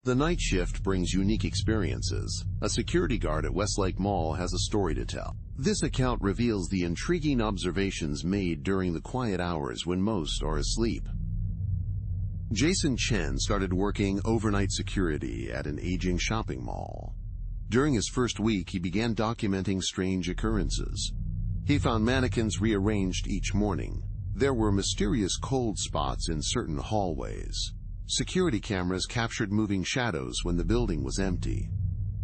The night shift brings unique experiences. A security guard at Westlake Mall has a story to tell. This account reveals the intriguing observations made during the quiet hours when most are asleep. Jason Chen started working overnight security at an aging shopping mall. During his first week, he began documenting strange occurrences. He found mannequins rearranged each morning. There were mysterious cold spots in certain hallways. Security cameras captured moving shadows when the building was empty.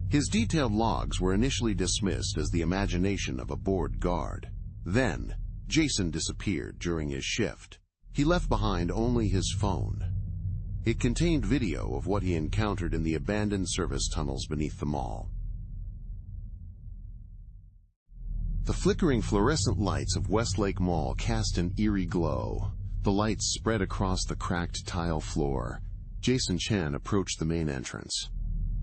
His detailed logs were initially dismissed as the imagination of a bored guard. Then, Jason disappeared during his shift. He left behind only his phone. It contained video of what he encountered in the abandoned service tunnels beneath the mall. The flickering fluorescent lights of Westlake Mall cast an eerie glow. The lights spread across the cracked tile floor. Jason Chen approached the main entrance.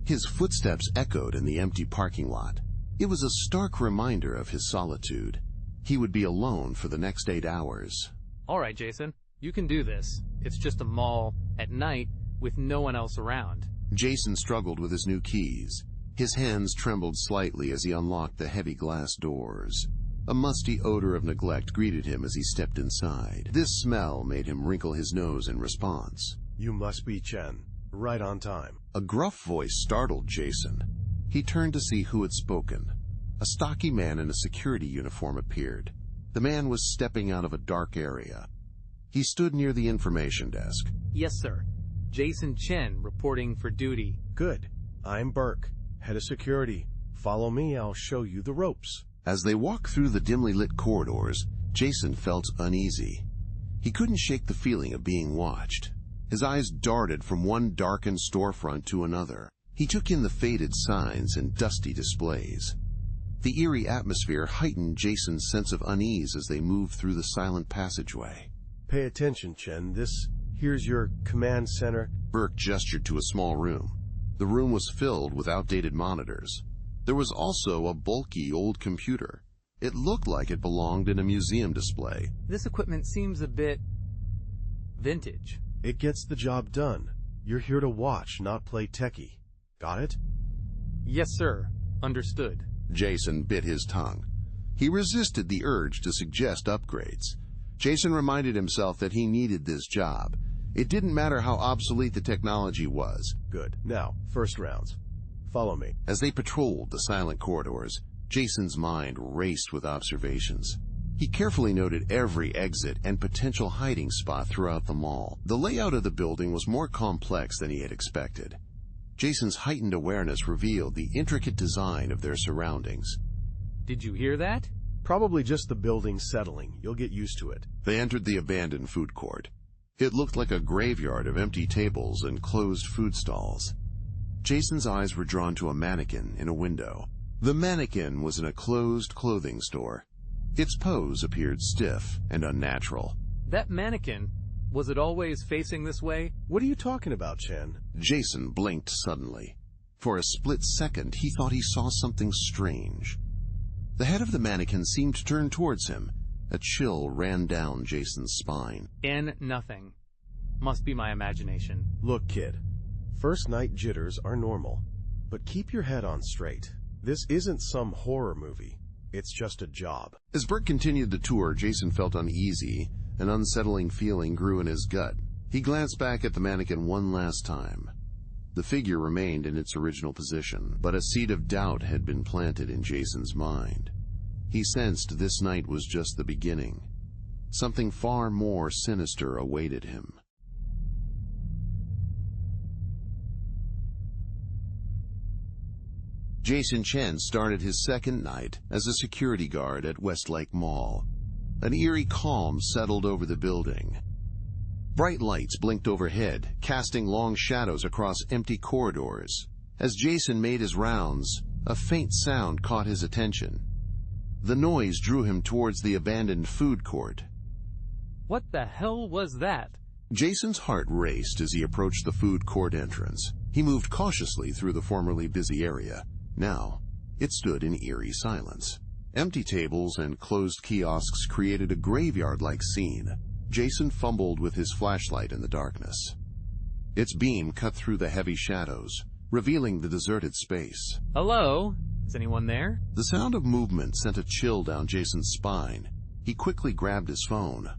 His footsteps echoed in the empty parking lot. It was a stark reminder of his solitude. He would be alone for the next 8 hours. All right, Jason, you can do this. It's just a mall at night with no one else around. Jason struggled with his new keys. His hands trembled slightly as he unlocked the heavy glass doors. A musty odor of neglect greeted him as he stepped inside. This smell made him wrinkle his nose in response. You must be Chen. Right on time. A gruff voice startled Jason. He turned to see who had spoken. A stocky man in a security uniform appeared. The man was stepping out of a dark area. He stood near the information desk. Yes, sir. Jason Chen reporting for duty. Good. I'm Burke, head of security. Follow me, I'll show you the ropes. As they walked through the dimly lit corridors, Jason felt uneasy. He couldn't shake the feeling of being watched. His eyes darted from one darkened storefront to another. He took in the faded signs and dusty displays. The eerie atmosphere heightened Jason's sense of unease as they moved through the silent passageway. Pay attention, Chen. Here's your command center. Burke gestured to a small room. The room was filled with outdated monitors. There was also a bulky old computer. It looked like it belonged in a museum display. This equipment seems a bit vintage. It gets the job done. You're here to watch, not play techie. Got it? Yes, sir. Understood. Jason bit his tongue. He resisted the urge to suggest upgrades. Jason reminded himself that he needed this job. It didn't matter how obsolete the technology was. Good. Now, first rounds. Follow me. As they patrolled the silent corridors, Jason's mind raced with observations. He carefully noted every exit and potential hiding spot throughout the mall. The layout of the building was more complex than he had expected. Jason's heightened awareness revealed the intricate design of their surroundings. Did you hear that? Probably just the building settling. You'll get used to it. They entered the abandoned food court. It looked like a graveyard of empty tables and closed food stalls. Jason's eyes were drawn to a mannequin in a window. The mannequin was in a closed clothing store. Its pose appeared stiff and unnatural. That mannequin, was it always facing this way? What are you talking about, Chen? Jason blinked suddenly. For a split second, he thought he saw something strange. The head of the mannequin seemed to turn towards him. A chill ran down Jason's spine. Nothing. Must be my imagination. Look, kid. First night jitters are normal. But keep your head on straight. This isn't some horror movie. It's just a job. As Burke continued the tour, Jason felt uneasy. An unsettling feeling grew in his gut. He glanced back at the mannequin one last time. The figure remained in its original position, but a seed of doubt had been planted in Jason's mind. He sensed this night was just the beginning. Something far more sinister awaited him. Jason Chen started his second night as a security guard at Westlake Mall. An eerie calm settled over the building. Bright lights blinked overhead, casting long shadows across empty corridors. As Jason made his rounds, a faint sound caught his attention. The noise drew him towards the abandoned food court. What the hell was that? Jason's heart raced as he approached the food court entrance. He moved cautiously through the formerly busy area. Now, it stood in eerie silence. Empty tables and closed kiosks created a graveyard-like scene. Jason fumbled with his flashlight in the darkness. Its beam cut through the heavy shadows, revealing the deserted space. Hello? Is anyone there? The sound of movement sent a chill down Jason's spine. He quickly grabbed his phone.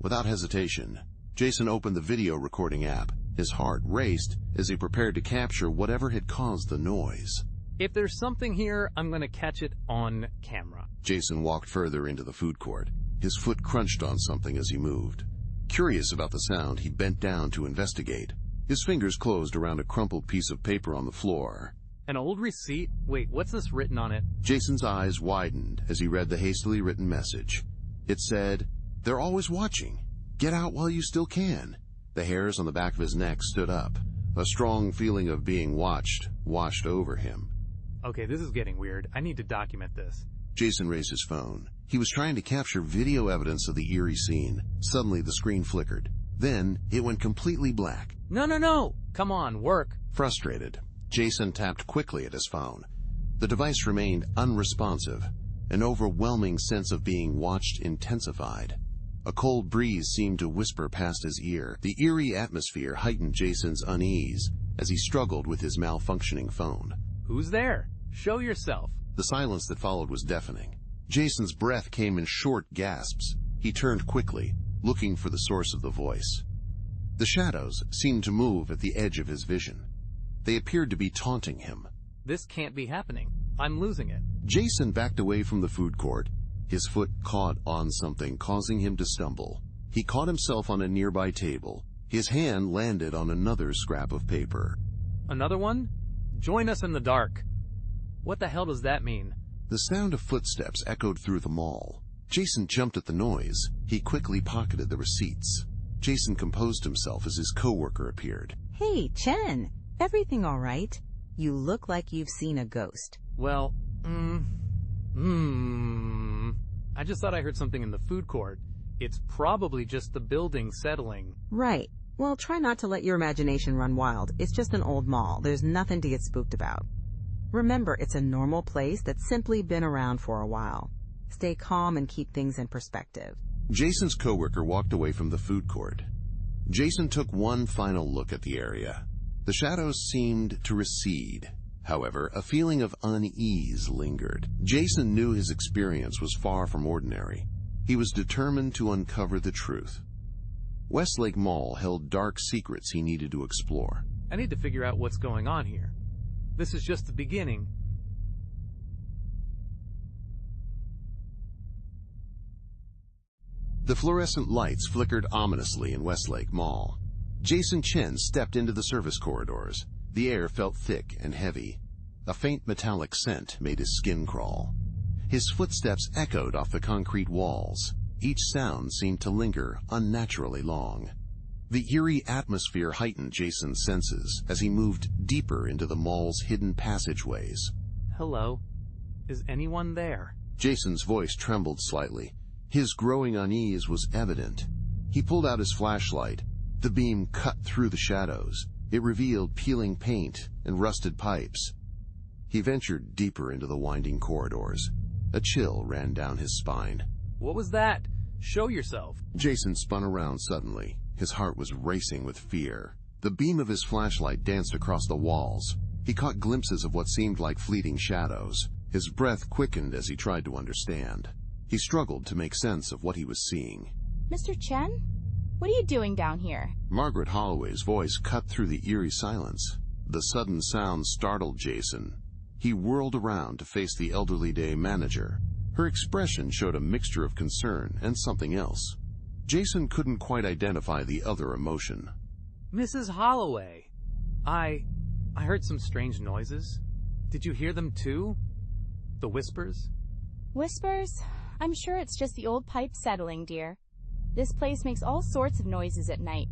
Without hesitation, Jason opened the video recording app. His heart raced as he prepared to capture whatever had caused the noise. If there's something here, I'm gonna catch it on camera. Jason walked further into the food court. His foot crunched on something as he moved. Curious about the sound, he bent down to investigate. His fingers closed around a crumpled piece of paper on the floor. An old receipt? Wait, what's this written on it? Jason's eyes widened as he read the hastily written message. It said, "They're always watching. Get out while you still can." The hairs on the back of his neck stood up. A strong feeling of being watched washed over him. Okay, this is getting weird. I need to document this. Jason raised his phone. He was trying to capture video evidence of the eerie scene. Suddenly, the screen flickered. Then, it went completely black. No! Come on, work. Frustrated, Jason tapped quickly at his phone. The device remained unresponsive. An overwhelming sense of being watched intensified. A cold breeze seemed to whisper past his ear. The eerie atmosphere heightened Jason's unease as he struggled with his malfunctioning phone. Who's there? Show yourself. The silence that followed was deafening. Jason's breath came in short gasps. He turned quickly, looking for the source of the voice. The shadows seemed to move at the edge of his vision. They appeared to be taunting him. This can't be happening. I'm losing it. Jason backed away from the food court. His foot caught on something, causing him to stumble. He caught himself on a nearby table. His hand landed on another scrap of paper. Another one? Join us in the dark. What the hell does that mean? The sound of footsteps echoed through the mall. Jason jumped at the noise. He quickly pocketed the receipts. Jason composed himself as his coworker appeared. Hey, Chen. Everything all right? You look like you've seen a ghost. Well, I just thought I heard something in the food court. It's probably just the building settling. Right. Well, try not to let your imagination run wild. It's just an old mall. There's nothing to get spooked about. Remember, it's a normal place that's simply been around for a while. Stay calm and keep things in perspective. Jason's coworker walked away from the food court. Jason took one final look at the area. The shadows seemed to recede. However, a feeling of unease lingered. Jason knew his experience was far from ordinary. He was determined to uncover the truth. Westlake Mall held dark secrets he needed to explore. I need to figure out what's going on here. This is just the beginning. The fluorescent lights flickered ominously in Westlake Mall. Jason Chen stepped into the service corridors. The air felt thick and heavy. A faint metallic scent made his skin crawl. His footsteps echoed off the concrete walls. Each sound seemed to linger unnaturally long. The eerie atmosphere heightened Jason's senses as he moved deeper into the mall's hidden passageways. Hello? Is anyone there? Jason's voice trembled slightly. His growing unease was evident. He pulled out his flashlight. The beam cut through the shadows. It revealed peeling paint and rusted pipes. He ventured deeper into the winding corridors. A chill ran down his spine. What was that? Show yourself. Jason spun around suddenly. His heart was racing with fear. The beam of his flashlight danced across the walls. He caught glimpses of what seemed like fleeting shadows. His breath quickened as he tried to understand. He struggled to make sense of what he was seeing. Mr. Chen? What are you doing down here? Margaret Holloway's voice cut through the eerie silence. The sudden sound startled Jason. He whirled around to face the elderly day manager. Her expression showed a mixture of concern and something else. Jason couldn't quite identify the other emotion. Mrs. Holloway. I heard some strange noises. Did you hear them too? The whispers? Whispers? I'm sure it's just the old pipe settling, dear. This place makes all sorts of noises at night.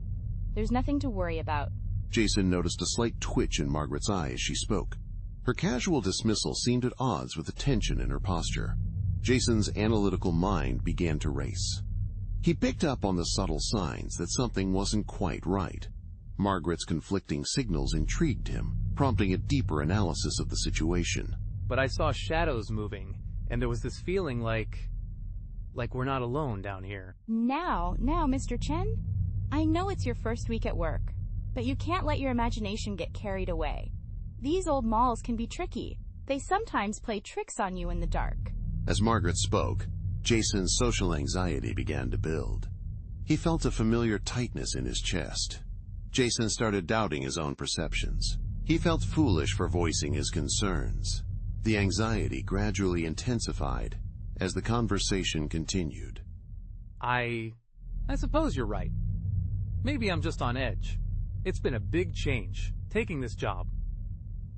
There's nothing to worry about. Jason noticed a slight twitch in Margaret's eye as she spoke. Her casual dismissal seemed at odds with the tension in her posture. Jason's analytical mind began to race. He picked up on the subtle signs that something wasn't quite right. Margaret's conflicting signals intrigued him, prompting a deeper analysis of the situation. But I saw shadows moving, and there was this feeling like we're not alone down here. Now, Mr. Chen, I know it's your first week at work, But you can't let your imagination get carried away. These old malls can be tricky. They sometimes play tricks on you in the dark. As Margaret spoke, Jason's social anxiety began to build. He felt a familiar tightness in his chest. Jason started doubting his own perceptions. He felt foolish for voicing his concerns. The anxiety gradually intensified as the conversation continued. I suppose you're right. Maybe I'm just on edge. It's been a big change, taking this job.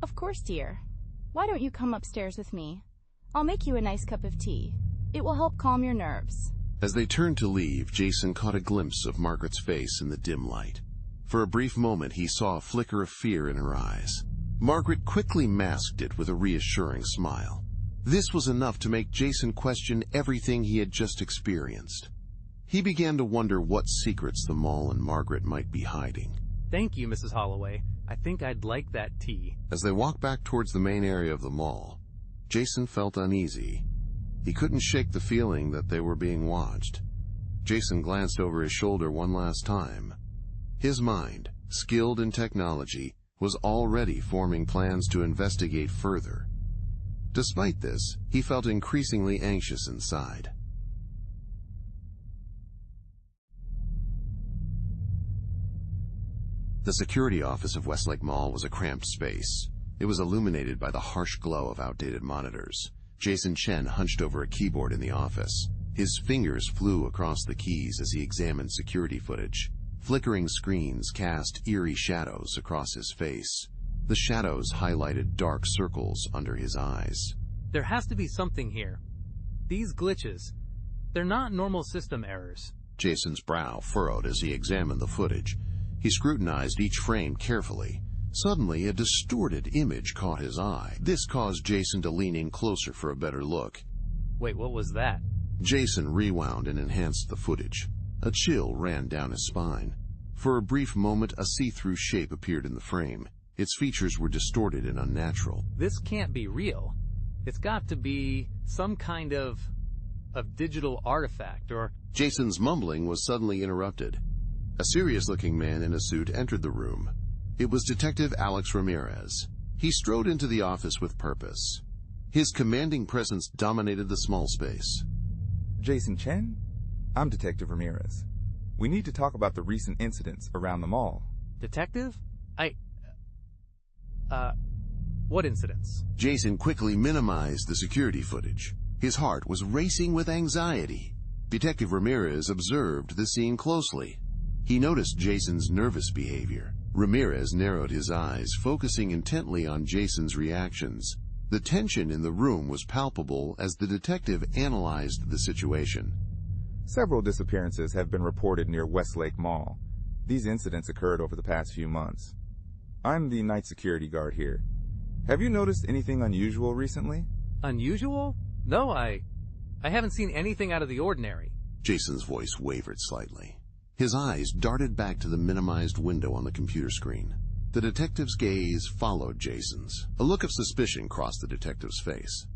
Of course, dear. Why don't you come upstairs with me? I'll make you a nice cup of tea. It will help calm your nerves. As they turned to leave, Jason caught a glimpse of Margaret's face in the dim light. For a brief moment, he saw a flicker of fear in her eyes. Margaret quickly masked it with a reassuring smile. This was enough to make Jason question everything he had just experienced. He began to wonder what secrets the mall and Margaret might be hiding. Thank you, Mrs. Holloway. I think I'd like that tea. As they walked back towards the main area of the mall, Jason felt uneasy. He couldn't shake the feeling that they were being watched. Jason glanced over his shoulder one last time. His mind, skilled in technology, was already forming plans to investigate further. Despite this, he felt increasingly anxious inside. The security office of Westlake Mall was a cramped space. It was illuminated by the harsh glow of outdated monitors. Jason Chen hunched over a keyboard in the office. His fingers flew across the keys as he examined security footage. Flickering screens cast eerie shadows across his face. The shadows highlighted dark circles under his eyes. There has to be something here. These glitches, they're not normal system errors. Jason's brow furrowed as he examined the footage. He scrutinized each frame carefully. Suddenly, a distorted image caught his eye. This caused Jason to lean in closer for a better look. Wait, what was that? Jason rewound and enhanced the footage. A chill ran down his spine. For a brief moment, a see-through shape appeared in the frame. Its features were distorted and unnatural. This can't be real. It's got to be some kind of digital artifact, or... Jason's mumbling was suddenly interrupted. A serious-looking man in a suit entered the room. It was Detective Alex Ramirez. He strode into the office with purpose. His commanding presence dominated the small space. Jason Chen? I'm Detective Ramirez. We need to talk about the recent incidents around the mall. Detective? What incidents? Jason quickly minimized the security footage. His heart was racing with anxiety. Detective Ramirez observed the scene closely. He noticed Jason's nervous behavior. Ramirez narrowed his eyes, focusing intently on Jason's reactions. The tension in the room was palpable as the detective analyzed the situation. Several disappearances have been reported near Westlake Mall. These incidents occurred over the past few months. I'm the night security guard here. Have you noticed anything unusual recently? Unusual? No, I haven't seen anything out of the ordinary. Jason's voice wavered slightly. His eyes darted back to the minimized window on the computer screen. The detective's gaze followed Jason's. A look of suspicion crossed the detective's face.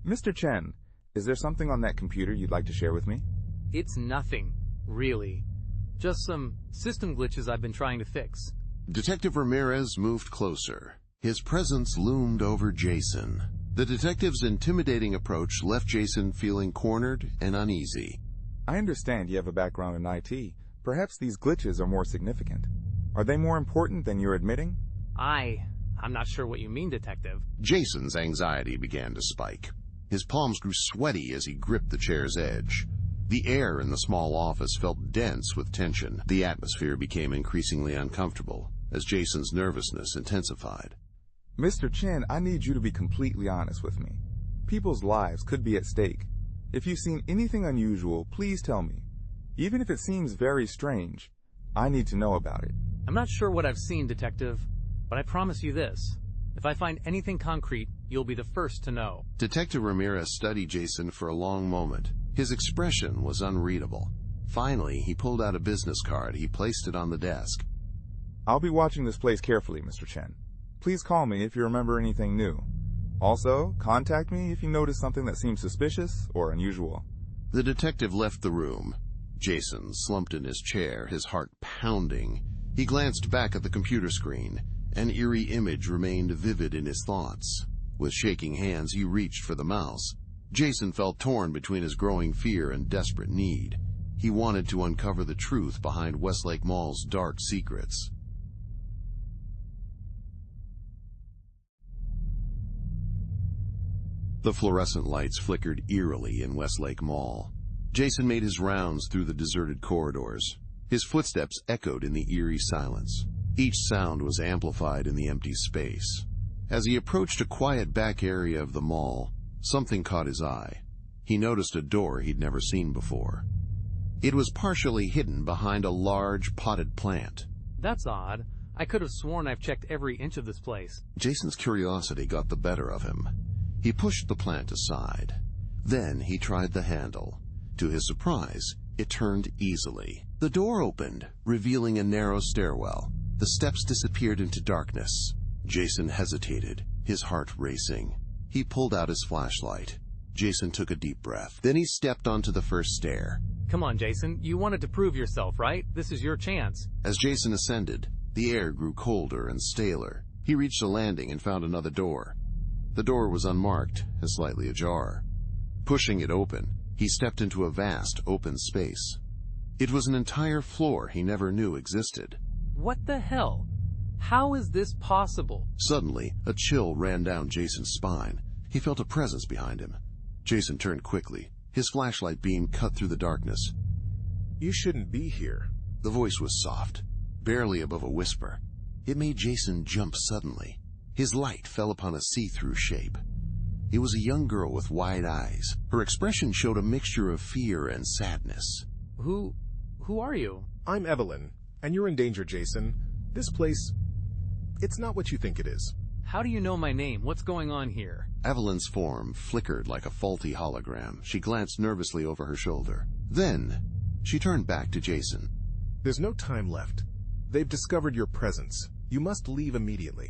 Mr. Chen, is there something on that computer you'd like to share with me? It's nothing, really. Just some system glitches I've been trying to fix. Detective Ramirez moved closer. His presence loomed over Jason. The detective's intimidating approach left Jason feeling cornered and uneasy. I understand you have a background in IT. Perhaps these glitches are more significant. Are they more important than you're admitting? I'm not sure what you mean, Detective. Jason's anxiety began to spike. His palms grew sweaty as he gripped the chair's edge. The air in the small office felt dense with tension. The atmosphere became increasingly uncomfortable as Jason's nervousness intensified. Mr. Chen, I need you to be completely honest with me. People's lives could be at stake. If you've seen anything unusual, please tell me. Even if it seems very strange, I need to know about it. I'm not sure what I've seen, Detective, but I promise you this. If I find anything concrete, you'll be the first to know. Detective Ramirez studied Jason for a long moment. His expression was unreadable. Finally, he pulled out a business card. He placed it on the desk. I'll be watching this place carefully, Mr. Chen. Please call me if you remember anything new. Also, contact me if you notice something that seems suspicious or unusual. The detective left the room. Jason slumped in his chair, his heart pounding. He glanced back at the computer screen. An eerie image remained vivid in his thoughts. With shaking hands, he reached for the mouse. Jason felt torn between his growing fear and desperate need. He wanted to uncover the truth behind Westlake Mall's dark secrets. The fluorescent lights flickered eerily in Westlake Mall. Jason made his rounds through the deserted corridors. His footsteps echoed in the eerie silence. Each sound was amplified in the empty space. As he approached a quiet back area of the mall, something caught his eye. He noticed a door he'd never seen before. It was partially hidden behind a large potted plant. That's odd. I could have sworn I've checked every inch of this place. Jason's curiosity got the better of him. He pushed the plant aside. Then he tried the handle. To his surprise, it turned easily. The door opened, revealing a narrow stairwell. The steps disappeared into darkness. Jason hesitated, his heart racing. He pulled out his flashlight. Jason took a deep breath. Then he stepped onto the first stair. Come on, Jason. You wanted to prove yourself, right? This is your chance. As Jason ascended, the air grew colder and staler. He reached a landing and found another door. The door was unmarked and slightly ajar. Pushing it open, he stepped into a vast open space. It was an entire floor he never knew existed. What the hell? How is this possible? Suddenly, a chill ran down Jason's spine. He felt a presence behind him. Jason turned quickly. His flashlight beam cut through the darkness. You shouldn't be here. The voice was soft, barely above a whisper. It made Jason jump suddenly. His light fell upon a see-through shape. It was a young girl with wide eyes. Her expression showed a mixture of fear and sadness. Who are you? I'm Evelyn, and you're in danger, Jason. This place, it's not what you think it is. How do you know my name? What's going on here? Evelyn's form flickered like a faulty hologram. She glanced nervously over her shoulder. Then, she turned back to Jason. There's no time left. They've discovered your presence. You must leave immediately.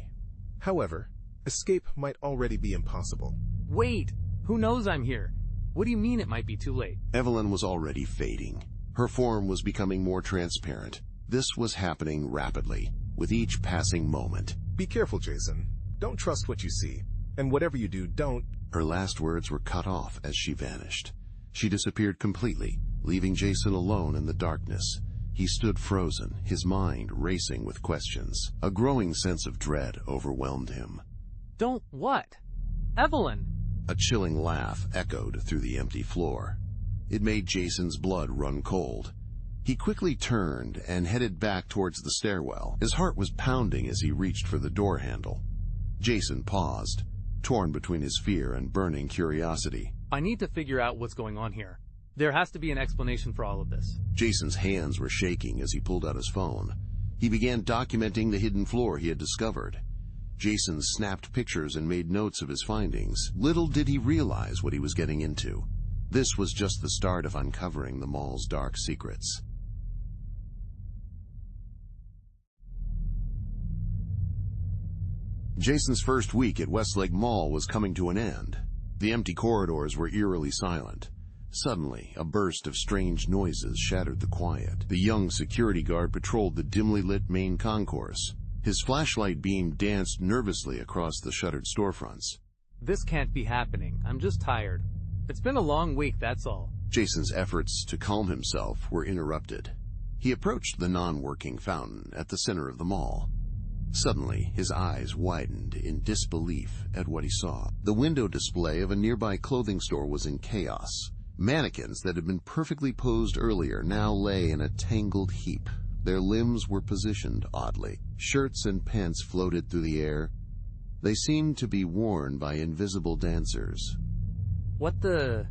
However, escape might already be impossible. Wait! Who knows I'm here? What do you mean it might be too late? Evelyn was already fading. Her form was becoming more transparent. This was happening rapidly, with each passing moment. Be careful, Jason. Don't trust what you see. And whatever you do, don't... Her last words were cut off as she vanished. She disappeared completely, leaving Jason alone in the darkness. He stood frozen, his mind racing with questions. A growing sense of dread overwhelmed him. Don't what? Evelyn! A chilling laugh echoed through the empty floor. It made Jason's blood run cold. He quickly turned and headed back towards the stairwell. His heart was pounding as he reached for the door handle. Jason paused, torn between his fear and burning curiosity. I need to figure out what's going on here. There has to be an explanation for all of this. Jason's hands were shaking as he pulled out his phone. He began documenting the hidden floor he had discovered. Jason snapped pictures and made notes of his findings. Little did he realize what he was getting into. This was just the start of uncovering the mall's dark secrets. Jason's first week at Westlake Mall was coming to an end. The empty corridors were eerily silent. Suddenly, a burst of strange noises shattered the quiet. The young security guard patrolled the dimly lit main concourse. His flashlight beam danced nervously across the shuttered storefronts. This can't be happening. I'm just tired. It's been a long week, that's all. Jason's efforts to calm himself were interrupted. He approached the non-working fountain at the center of the mall. Suddenly, his eyes widened in disbelief at what he saw. The window display of a nearby clothing store was in chaos. Mannequins that had been perfectly posed earlier now lay in a tangled heap. Their limbs were positioned oddly. Shirts and pants floated through the air. They seemed to be worn by invisible dancers. What the...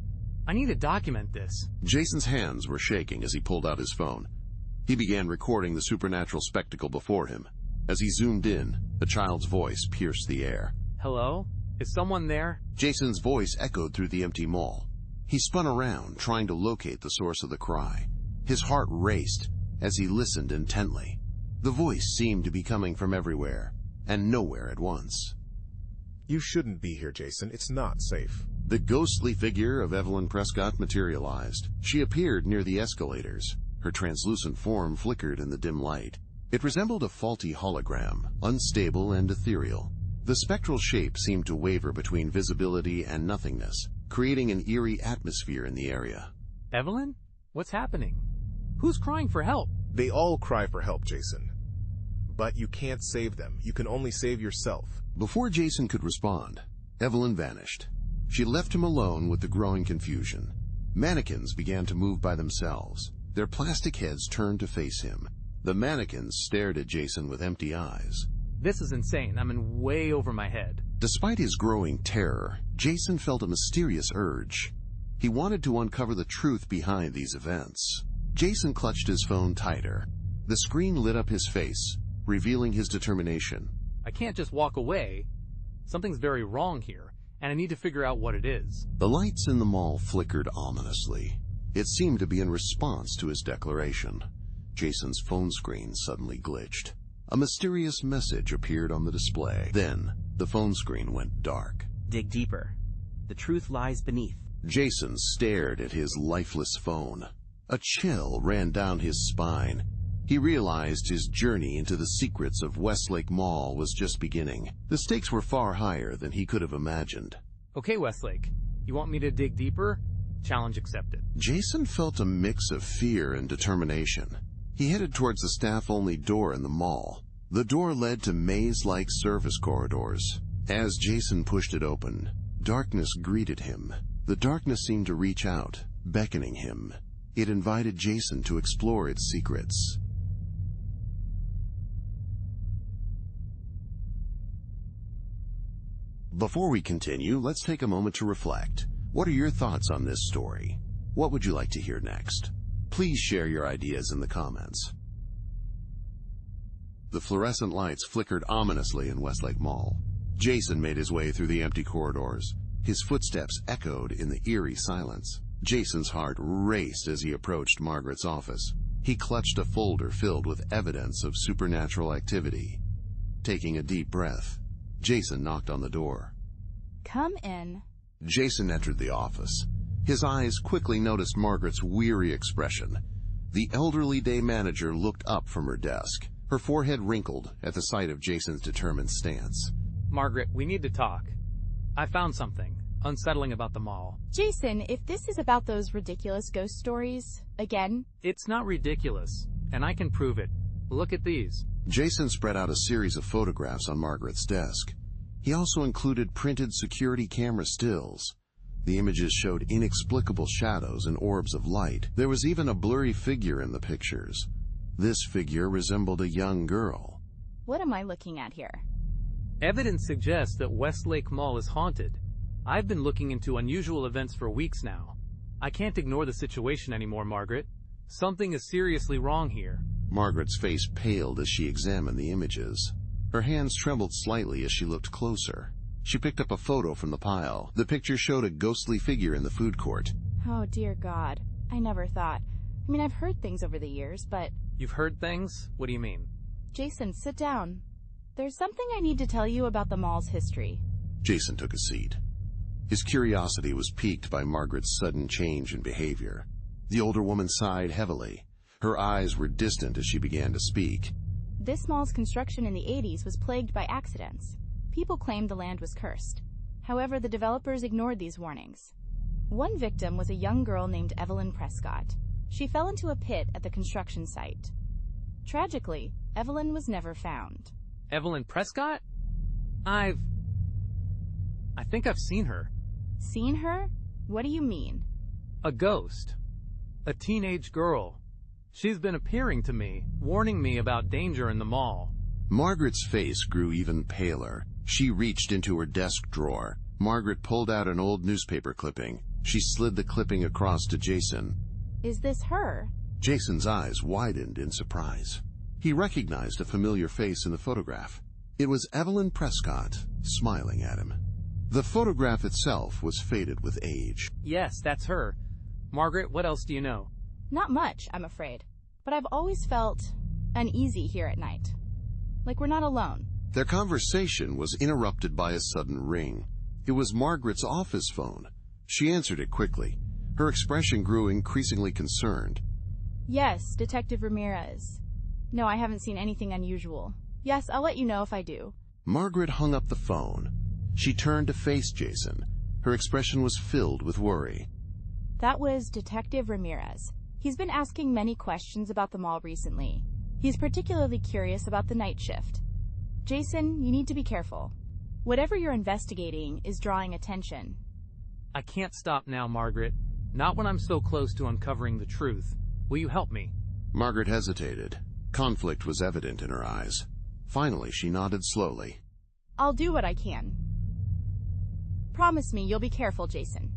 I need to document this. Jason's hands were shaking as he pulled out his phone. He began recording the supernatural spectacle before him. As he zoomed in, a child's voice pierced the air. Hello? Is someone there? Jason's voice echoed through the empty mall. He spun around, trying to locate the source of the cry. His heart raced as he listened intently. The voice seemed to be coming from everywhere, and nowhere at once. You shouldn't be here, Jason. It's not safe. The ghostly figure of Evelyn Prescott materialized. She appeared near the escalators. Her translucent form flickered in the dim light. It resembled a faulty hologram, unstable and ethereal. The spectral shape seemed to waver between visibility and nothingness, creating an eerie atmosphere in the area. Evelyn? What's happening? Who's crying for help? They all cry for help, Jason. But you can't save them. You can only save yourself. Before Jason could respond, Evelyn vanished. She left him alone with the growing confusion. Mannequins began to move by themselves. Their plastic heads turned to face him. The mannequins stared at Jason with empty eyes. This is insane. I'm in way over my head. Despite his growing terror, Jason felt a mysterious urge. He wanted to uncover the truth behind these events. Jason clutched his phone tighter. The screen lit up his face, revealing his determination. I can't just walk away. Something's very wrong here, and I need to figure out what it is. The lights in the mall flickered ominously. It seemed to be in response to his declaration. Jason's phone screen suddenly glitched. A mysterious message appeared on the display. Then, the phone screen went dark. Dig deeper. The truth lies beneath. Jason stared at his lifeless phone. A chill ran down his spine. He realized his journey into the secrets of Westlake Mall was just beginning. The stakes were far higher than he could have imagined. Okay, Westlake. You want me to dig deeper? Challenge accepted. Jason felt a mix of fear and determination. He headed towards the staff-only door in the mall. The door led to maze-like service corridors. As Jason pushed it open, darkness greeted him. The darkness seemed to reach out, beckoning him. It invited Jason to explore its secrets. Before we continue, let's take a moment to reflect. What are your thoughts on this story? What would you like to hear next? Please share your ideas in the comments. The fluorescent lights flickered ominously in Westlake Mall. Jason made his way through the empty corridors. His footsteps echoed in the eerie silence. Jason's heart raced as he approached Margaret's office. He clutched a folder filled with evidence of supernatural activity. Taking a deep breath, Jason knocked on the door. Come in. Jason entered the office. His eyes quickly noticed Margaret's weary expression. The elderly day manager looked up from her desk, her forehead wrinkled at the sight of Jason's determined stance. Margaret, we need to talk. I found something unsettling about the mall. Jason, if this is about those ridiculous ghost stories, again? It's not ridiculous, and I can prove it. Look at these. Jason spread out a series of photographs on Margaret's desk. He also included printed security camera stills. The images showed inexplicable shadows and orbs of light. There was even a blurry figure in the pictures. This figure resembled a young girl. What am I looking at here? Evidence suggests that Westlake Mall is haunted. I've been looking into unusual events for weeks now. I can't ignore the situation anymore, Margaret. Something is seriously wrong here. Margaret's face paled as she examined the images. Her hands trembled slightly as she looked closer. She picked up a photo from the pile. The picture showed a ghostly figure in the food court. Oh, dear God. I never thought. I've heard things over the years, but... You've heard things? What do you mean? Jason, sit down. There's something I need to tell you about the mall's history. Jason took a seat. His curiosity was piqued by Margaret's sudden change in behavior. The older woman sighed heavily. Her eyes were distant as she began to speak. This mall's construction in the 80s was plagued by accidents. People claimed the land was cursed. However, the developers ignored these warnings. One victim was a young girl named Evelyn Prescott. She fell into a pit at the construction site. Tragically, Evelyn was never found. Evelyn Prescott? I think I've seen her. Seen her? What do you mean? A ghost. A teenage girl. She's been appearing to me, warning me about danger in the mall. Margaret's face grew even paler. She reached into her desk drawer. Margaret pulled out an old newspaper clipping. She slid the clipping across to Jason. Is this her? Jason's eyes widened in surprise. He recognized a familiar face in the photograph. It was Evelyn Prescott, smiling at him. The photograph itself was faded with age. Yes, that's her. Margaret, what else do you know? Not much, I'm afraid. But I've always felt uneasy here at night. Like we're not alone. Their conversation was interrupted by a sudden ring. It was Margaret's office phone. She answered it quickly. Her expression grew increasingly concerned. Yes, Detective Ramirez. No, I haven't seen anything unusual. Yes, I'll let you know if I do. Margaret hung up the phone. She turned to face Jason. Her expression was filled with worry. That was Detective Ramirez. He's been asking many questions about the mall recently. He's particularly curious about the night shift. Jason, you need to be careful. Whatever you're investigating is drawing attention. I can't stop now, Margaret. Not when I'm so close to uncovering the truth. Will you help me? Margaret hesitated. Conflict was evident in her eyes. Finally, she nodded slowly. I'll do what I can. Promise me you'll be careful, Jason.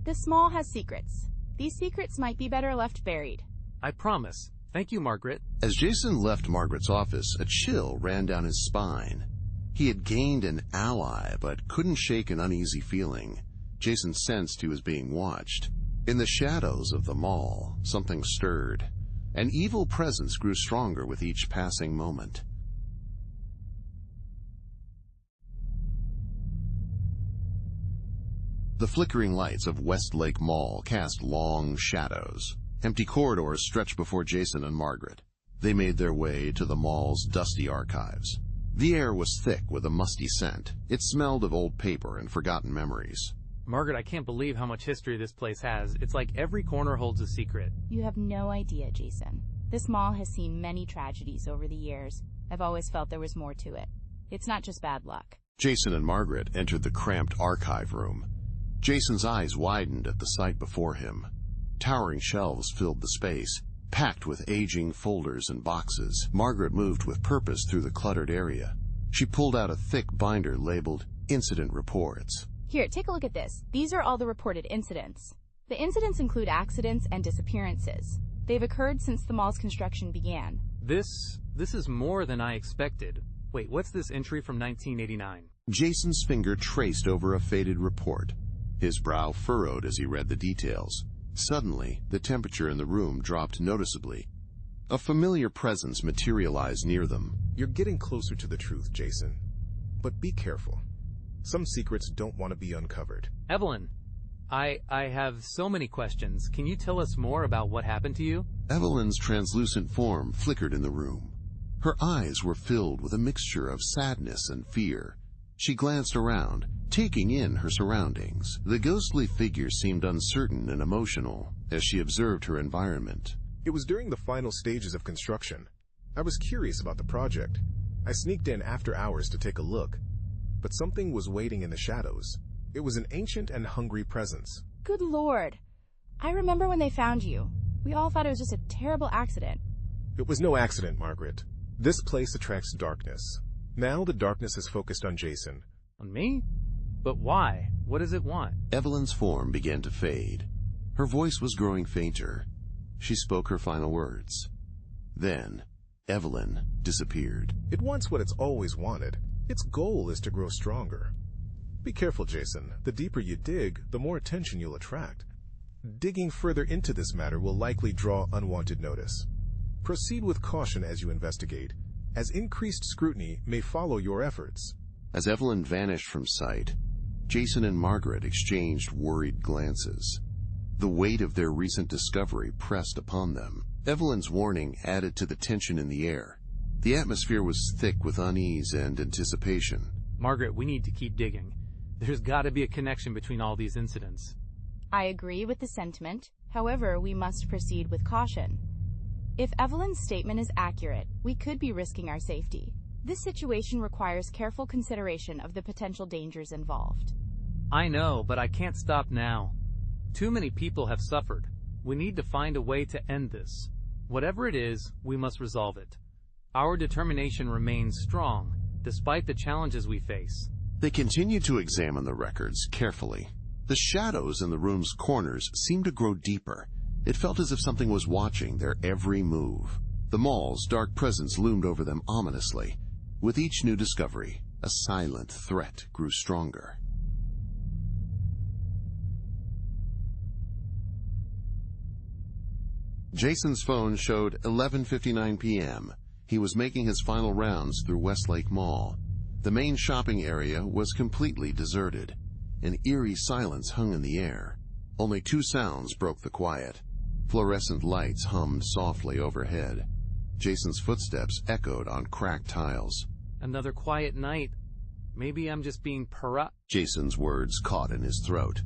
This mall has secrets. These secrets might be better left buried. I promise. Thank you, Margaret. As Jason left Margaret's office, a chill ran down his spine. He had gained an ally, but couldn't shake an uneasy feeling. Jason sensed he was being watched. In the shadows of the mall, something stirred. An evil presence grew stronger with each passing moment. The flickering lights of Westlake Mall cast long shadows. Empty corridors stretched before Jason and Margaret. They made their way to the mall's dusty archives. The air was thick with a musty scent. It smelled of old paper and forgotten memories. Margaret, I can't believe how much history this place has. It's like every corner holds a secret. You have no idea, Jason. This mall has seen many tragedies over the years. I've always felt there was more to it. It's not just bad luck. Jason and Margaret entered the cramped archive room. Jason's eyes widened at the sight before him. Towering shelves filled the space, packed with aging folders and boxes. Margaret moved with purpose through the cluttered area. She pulled out a thick binder labeled Incident Reports. Here, take a look at this. These are all the reported incidents. The incidents include accidents and disappearances. They've occurred since the mall's construction began. This is more than I expected. Wait, what's this entry from 1989? Jason's finger traced over a faded report. His brow furrowed as he read the details. Suddenly, the temperature in the room dropped noticeably. A familiar presence materialized near them. You're getting closer to the truth, Jason. But be careful. Some secrets don't want to be uncovered. Evelyn, I have so many questions. Can you tell us more about what happened to you? Evelyn's translucent form flickered in the room. Her eyes were filled with a mixture of sadness and fear. She glanced around, taking in her surroundings. The ghostly figure seemed uncertain and emotional as she observed her environment. It was during the final stages of construction. I was curious about the project. I sneaked in after hours to take a look. But something was waiting in the shadows. It was an ancient and hungry presence. Good Lord. I remember when they found you. We all thought it was just a terrible accident. It was no accident, Margaret. This place attracts darkness. Now the darkness is focused on Jason. On me? But why? What does it want? Evelyn's form began to fade. Her voice was growing fainter. She spoke her final words. Then, Evelyn disappeared. It wants what it's always wanted. Its goal is to grow stronger. Be careful, Jason. The deeper you dig, the more attention you'll attract. Digging further into this matter will likely draw unwanted notice. Proceed with caution as you investigate, as increased scrutiny may follow your efforts. As Evelyn vanished from sight, Jason and Margaret exchanged worried glances. The weight of their recent discovery pressed upon them. Evelyn's warning added to the tension in the air. The atmosphere was thick with unease and anticipation. Margaret, we need to keep digging. There's got to be a connection between all these incidents. I agree with the sentiment. However, we must proceed with caution. If Evelyn's statement is accurate, we could be risking our safety. This situation requires careful consideration of the potential dangers involved. I know, but I can't stop now. Too many people have suffered. We need to find a way to end this. Whatever it is, we must resolve it. Our determination remains strong, despite the challenges we face. They continued to examine the records carefully. The shadows in the room's corners seemed to grow deeper. It felt as if something was watching their every move. The mall's dark presence loomed over them ominously. With each new discovery, a silent threat grew stronger. Jason's phone showed 11:59 p.m. He was making his final rounds through Westlake Mall. The main shopping area was completely deserted. An eerie silence hung in the air. Only two sounds broke the quiet. Fluorescent lights hummed softly overhead. Jason's footsteps echoed on cracked tiles. Another quiet night. Maybe I'm just being Jason's words caught in his throat.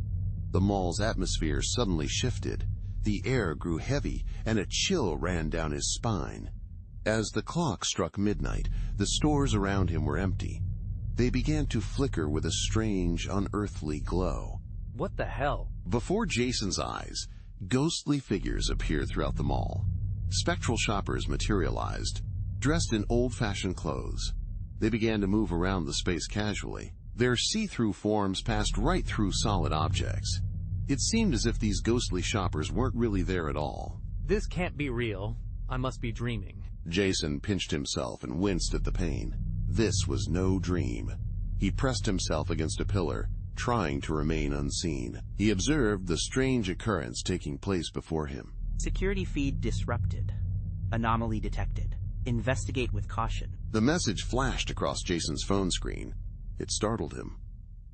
The mall's atmosphere suddenly shifted. The air grew heavy, and a chill ran down his spine. As the clock struck midnight, the stores around him were empty. They began to flicker with a strange, unearthly glow. What the hell? Before Jason's eyes, ghostly figures appeared throughout the mall. Spectral shoppers materialized, dressed in old-fashioned clothes. They began to move around the space casually. Their see-through forms passed right through solid objects. It seemed as if these ghostly shoppers weren't really there at all. This can't be real. I must be dreaming. Jason pinched himself and winced at the pain. This was no dream. He pressed himself against a pillar, trying to remain unseen. He observed the strange occurrence taking place before him. Security feed disrupted. Anomaly detected. Investigate with caution. The message flashed across Jason's phone screen. It startled him.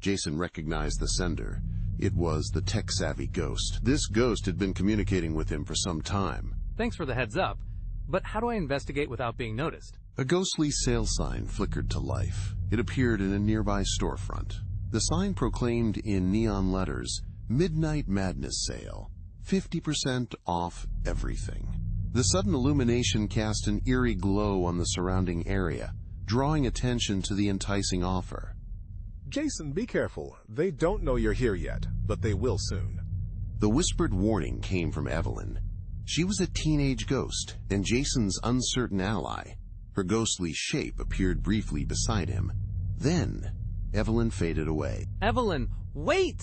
Jason recognized the sender. It was the tech-savvy ghost. This ghost had been communicating with him for some time. Thanks for the heads up, but how do I investigate without being noticed? A ghostly sale sign flickered to life. It appeared in a nearby storefront. The sign proclaimed in neon letters, "Midnight Madness Sale, 50% off everything." The sudden illumination cast an eerie glow on the surrounding area, drawing attention to the enticing offer. Jason, be careful. They don't know you're here yet, but they will soon. The whispered warning came from Evelyn. She was a teenage ghost and Jason's uncertain ally. Her ghostly shape appeared briefly beside him. Then, Evelyn faded away. Evelyn, wait!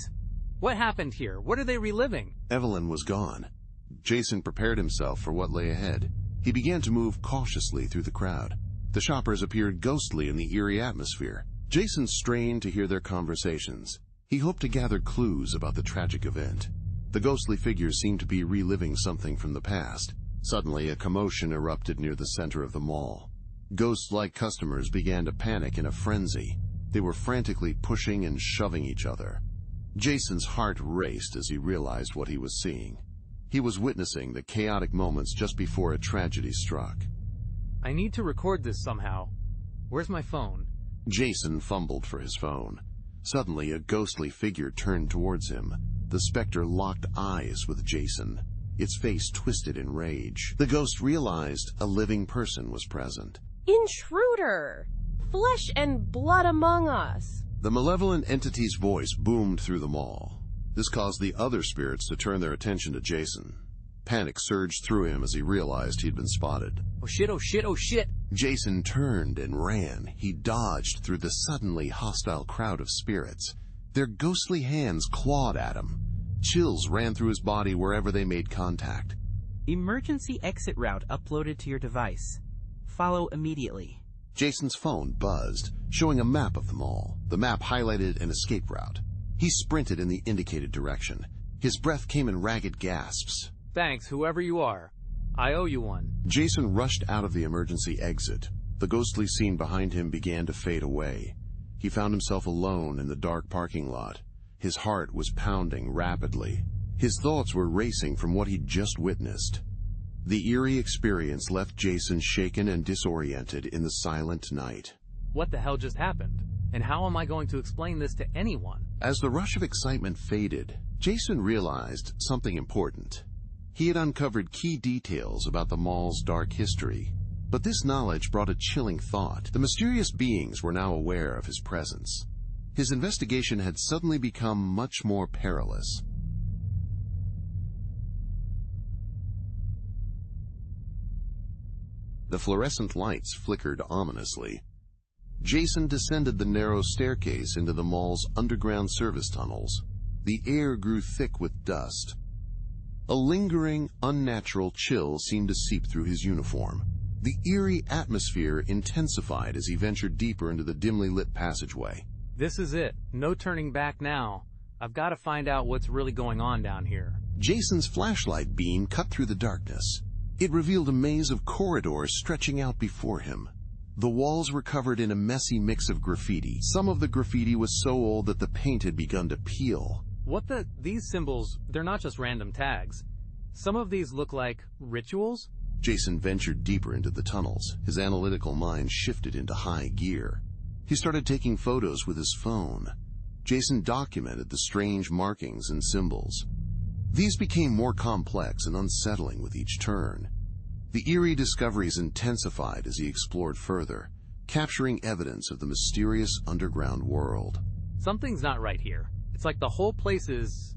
What happened here? What are they reliving? Evelyn was gone. Jason prepared himself for what lay ahead. He began to move cautiously through the crowd. The shoppers appeared ghostly in the eerie atmosphere. Jason strained to hear their conversations. He hoped to gather clues about the tragic event. The ghostly figures seemed to be reliving something from the past. Suddenly, a commotion erupted near the center of the mall. Ghost-like customers began to panic in a frenzy. They were frantically pushing and shoving each other. Jason's heart raced as he realized what he was seeing. He was witnessing the chaotic moments just before a tragedy struck. I need to record this somehow. Where's my phone? Jason fumbled for his phone. Suddenly, a ghostly figure turned towards him. The specter locked eyes with Jason, its face twisted in rage. The ghost realized a living person was present. Intruder! Flesh and blood among us! The malevolent entity's voice boomed through the mall. This caused the other spirits to turn their attention to Jason. Panic surged through him as he realized he'd been spotted. Oh shit, oh shit, oh shit! Jason turned and ran. He dodged through the suddenly hostile crowd of spirits. Their ghostly hands clawed at him. Chills ran through his body wherever they made contact. Emergency exit route uploaded to your device. Follow immediately. Jason's phone buzzed, showing a map of the mall. The map highlighted an escape route. He sprinted in the indicated direction. His breath came in ragged gasps. Thanks, whoever you are. I owe you one. Jason rushed out of the emergency exit. The ghostly scene behind him began to fade away. He found himself alone in the dark parking lot. His heart was pounding rapidly. His thoughts were racing from what he'd just witnessed. The eerie experience left Jason shaken and disoriented in the silent night. What the hell just happened? And how am I going to explain this to anyone? As the rush of excitement faded, Jason realized something important. He had uncovered key details about the mall's dark history. But this knowledge brought a chilling thought. The mysterious beings were now aware of his presence. His investigation had suddenly become much more perilous. The fluorescent lights flickered ominously. Jason descended the narrow staircase into the mall's underground service tunnels. The air grew thick with dust. A lingering, unnatural chill seemed to seep through his uniform. The eerie atmosphere intensified as he ventured deeper into the dimly lit passageway. This is it. No turning back now. I've got to find out what's really going on down here. Jason's flashlight beam cut through the darkness. It revealed a maze of corridors stretching out before him. The walls were covered in a messy mix of graffiti. Some of the graffiti was so old that the paint had begun to peel. These symbols, they're not just random tags. Some of these look like rituals. Jason ventured deeper into the tunnels. His analytical mind shifted into high gear. He started taking photos with his phone. Jason documented the strange markings and symbols. These became more complex and unsettling with each turn. The eerie discoveries intensified as he explored further, capturing evidence of the mysterious underground world. Something's not right here. It's like the whole place is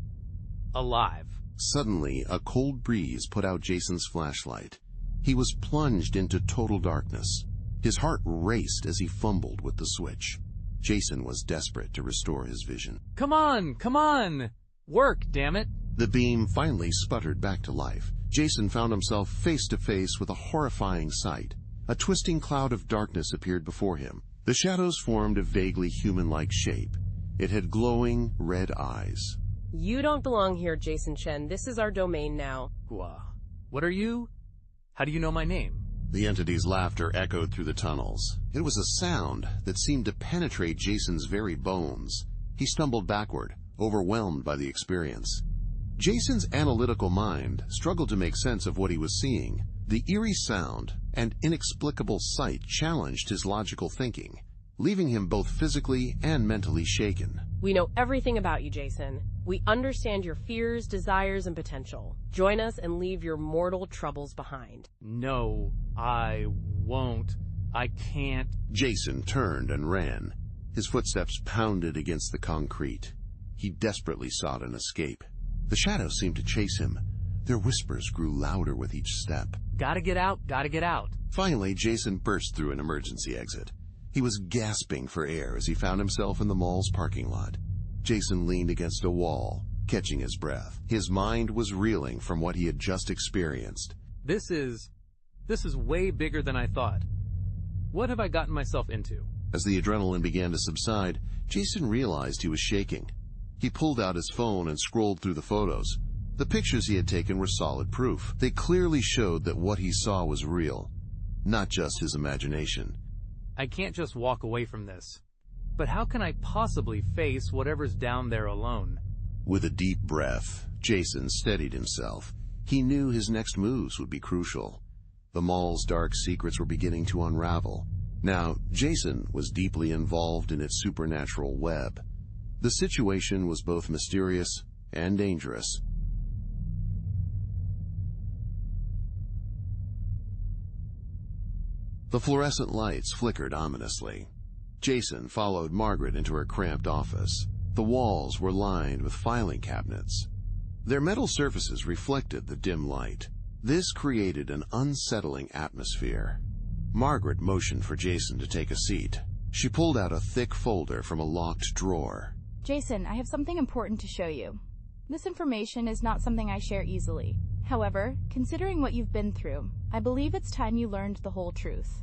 alive. Suddenly, a cold breeze put out Jason's flashlight. He was plunged into total darkness. His heart raced as he fumbled with the switch. Jason was desperate to restore his vision. Come on, come on! Work, damn it! The beam finally sputtered back to life. Jason found himself face to face with a horrifying sight. A twisting cloud of darkness appeared before him. The shadows formed a vaguely human-like shape. It had glowing red eyes. You don't belong here, Jason Chen. This is our domain now. What are you? How do you know my name? The entity's laughter echoed through the tunnels. It was a sound that seemed to penetrate Jason's very bones. He stumbled backward, overwhelmed by the experience. Jason's analytical mind struggled to make sense of what he was seeing. The eerie sound and inexplicable sight challenged his logical thinking, leaving him both physically and mentally shaken. We know everything about you, Jason. We understand your fears, desires, and potential. Join us and leave your mortal troubles behind. No, I won't. I can't. Jason turned and ran. His footsteps pounded against the concrete. He desperately sought an escape. The shadows seemed to chase him. Their whispers grew louder with each step. Gotta get out, gotta get out. Finally, Jason burst through an emergency exit. He was gasping for air as he found himself in the mall's parking lot. Jason leaned against a wall, catching his breath. His mind was reeling from what he had just experienced. This is way bigger than I thought. What have I gotten myself into? As the adrenaline began to subside, Jason realized he was shaking. He pulled out his phone and scrolled through the photos. The pictures he had taken were solid proof. They clearly showed that what he saw was real, not just his imagination. I can't just walk away from this. But how can I possibly face whatever's down there alone? With a deep breath, Jason steadied himself. He knew his next moves would be crucial. The mall's dark secrets were beginning to unravel. Now, Jason was deeply involved in its supernatural web. The situation was both mysterious and dangerous. The fluorescent lights flickered ominously. Jason followed Margaret into her cramped office. The walls were lined with filing cabinets. Their metal surfaces reflected the dim light. This created an unsettling atmosphere. Margaret motioned for Jason to take a seat. She pulled out a thick folder from a locked drawer. Jason, I have something important to show you. This information is not something I share easily. However, considering what you've been through, I believe it's time you learned the whole truth.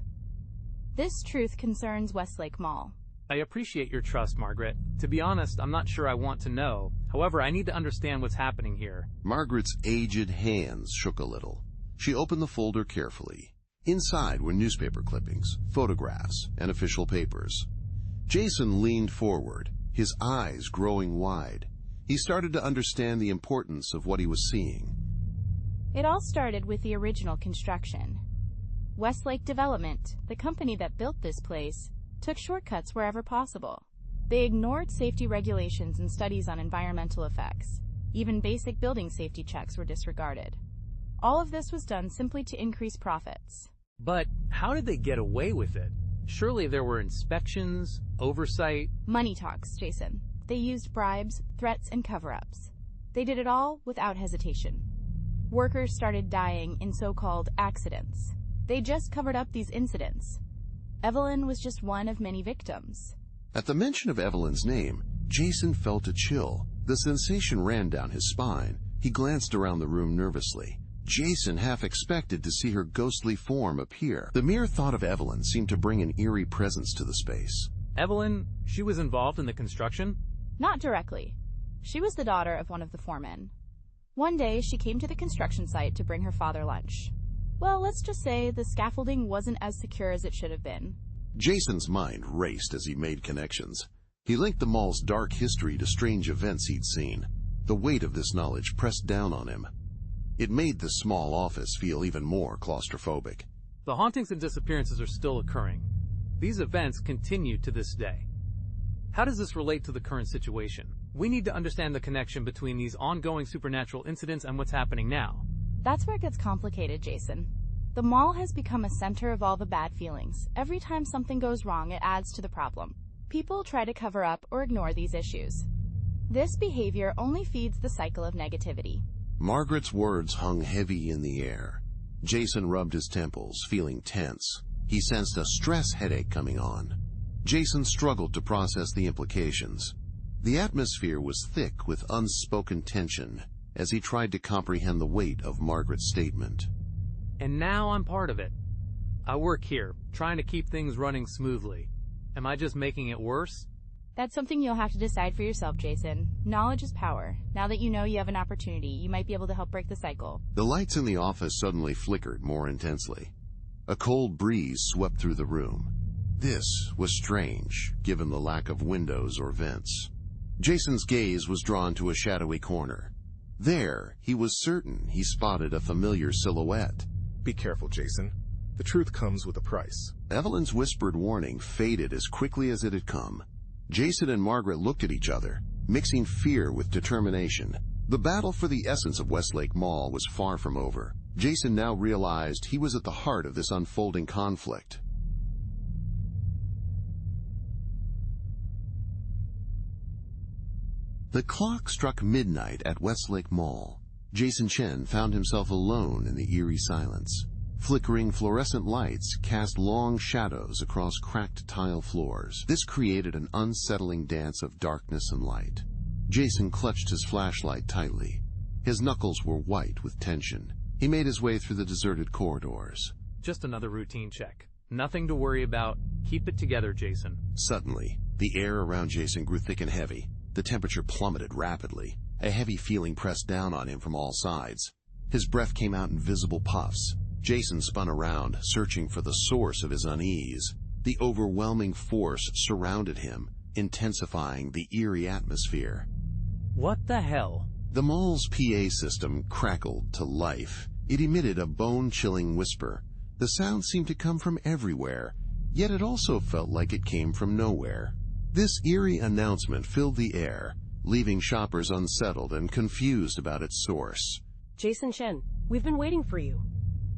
This truth concerns Westlake Mall. I appreciate your trust, Margaret. To be honest, I'm not sure I want to know. However, I need to understand what's happening here. Margaret's aged hands shook a little. She opened the folder carefully. Inside were newspaper clippings, photographs, and official papers. Jason leaned forward, his eyes growing wide. He started to understand the importance of what he was seeing. It all started with the original construction. Westlake Development, the company that built this place, took shortcuts wherever possible. They ignored safety regulations and studies on environmental effects. Even basic building safety checks were disregarded. All of this was done simply to increase profits. But how did they get away with it? Surely there were inspections, oversight. Money talks, Jason. They used bribes, threats, and cover-ups. They did it all without hesitation. Workers started dying in so-called accidents. They just covered up these incidents. Evelyn was just one of many victims. At the mention of Evelyn's name, Jason felt a chill. The sensation ran down his spine. He glanced around the room nervously. Jason half expected to see her ghostly form appear. The mere thought of Evelyn seemed to bring an eerie presence to the space. Evelyn, she was involved in the construction? Not directly. She was the daughter of one of the foremen. One day, she came to the construction site to bring her father lunch. Well, let's just say the scaffolding wasn't as secure as it should have been. Jason's mind raced as he made connections. He linked the mall's dark history to strange events he'd seen. The weight of this knowledge pressed down on him. It made the small office feel even more claustrophobic. The hauntings and disappearances are still occurring. These events continue to this day. How does this relate to the current situation? We need to understand the connection between these ongoing supernatural incidents and what's happening now. That's where it gets complicated, Jason. The mall has become a center of all the bad feelings. Every time something goes wrong, it adds to the problem. People try to cover up or ignore these issues. This behavior only feeds the cycle of negativity. Margaret's words hung heavy in the air. Jason rubbed his temples, feeling tense. He sensed a stress headache coming on. Jason struggled to process the implications. The atmosphere was thick with unspoken tension as he tried to comprehend the weight of Margaret's statement. And now I'm part of it. I work here, trying to keep things running smoothly. Am I just making it worse? That's something you'll have to decide for yourself, Jason. Knowledge is power. Now that you know you have an opportunity, you might be able to help break the cycle. The lights in the office suddenly flickered more intensely. A cold breeze swept through the room. This was strange, given the lack of windows or vents. Jason's gaze was drawn to a shadowy corner. There, he was certain he spotted a familiar silhouette. Be careful, Jason. The truth comes with a price. Evelyn's whispered warning faded as quickly as it had come. Jason and Margaret looked at each other, mixing fear with determination. The battle for the essence of Westlake Mall was far from over. Jason now realized he was at the heart of this unfolding conflict. The clock struck midnight at Westlake Mall. Jason Chen found himself alone in the eerie silence. Flickering fluorescent lights cast long shadows across cracked tile floors. This created an unsettling dance of darkness and light. Jason clutched his flashlight tightly. His knuckles were white with tension. He made his way through the deserted corridors. Just another routine check. Nothing to worry about. Keep it together, Jason. Suddenly, the air around Jason grew thick and heavy. The temperature plummeted rapidly. A heavy feeling pressed down on him from all sides. His breath came out in visible puffs. Jason spun around, searching for the source of his unease. The overwhelming force surrounded him, intensifying the eerie atmosphere. What the hell? The mall's PA system crackled to life. It emitted a bone-chilling whisper. The sound seemed to come from everywhere, yet it also felt like it came from nowhere. This eerie announcement filled the air, leaving shoppers unsettled and confused about its source. Jason Chen, we've been waiting for you.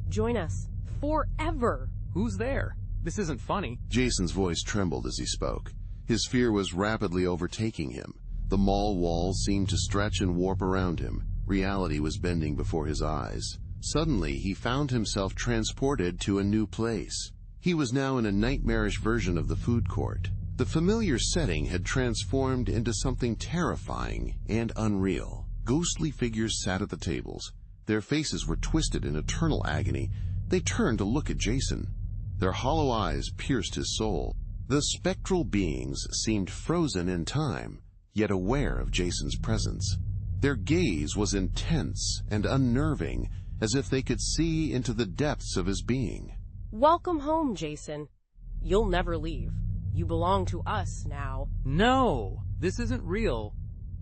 Join us. Forever. Who's there? This isn't funny. Jason's voice trembled as he spoke. His fear was rapidly overtaking him. The mall walls seemed to stretch and warp around him. Reality was bending before his eyes. Suddenly, he found himself transported to a new place. He was now in a nightmarish version of the food court. The familiar setting had transformed into something terrifying and unreal. Ghostly figures sat at the tables. Their faces were twisted in eternal agony. They turned to look at Jason. Their hollow eyes pierced his soul. The spectral beings seemed frozen in time, yet aware of Jason's presence. Their gaze was intense and unnerving, as if they could see into the depths of his being. Welcome home, Jason. You'll never leave. You belong to us now. No, this isn't real.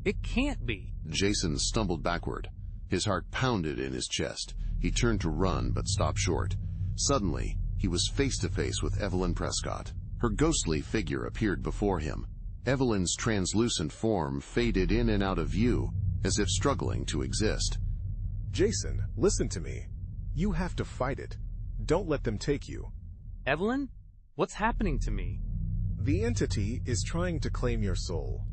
It can't be. Jason stumbled backward. His heart pounded in his chest. He turned to run, but stopped short. Suddenly, he was face to face with Evelyn Prescott. Her ghostly figure appeared before him. Evelyn's translucent form faded in and out of view, as if struggling to exist. Jason, listen to me. You have to fight it. Don't let them take you. Evelyn? What's happening to me? The entity is trying to claim your soul.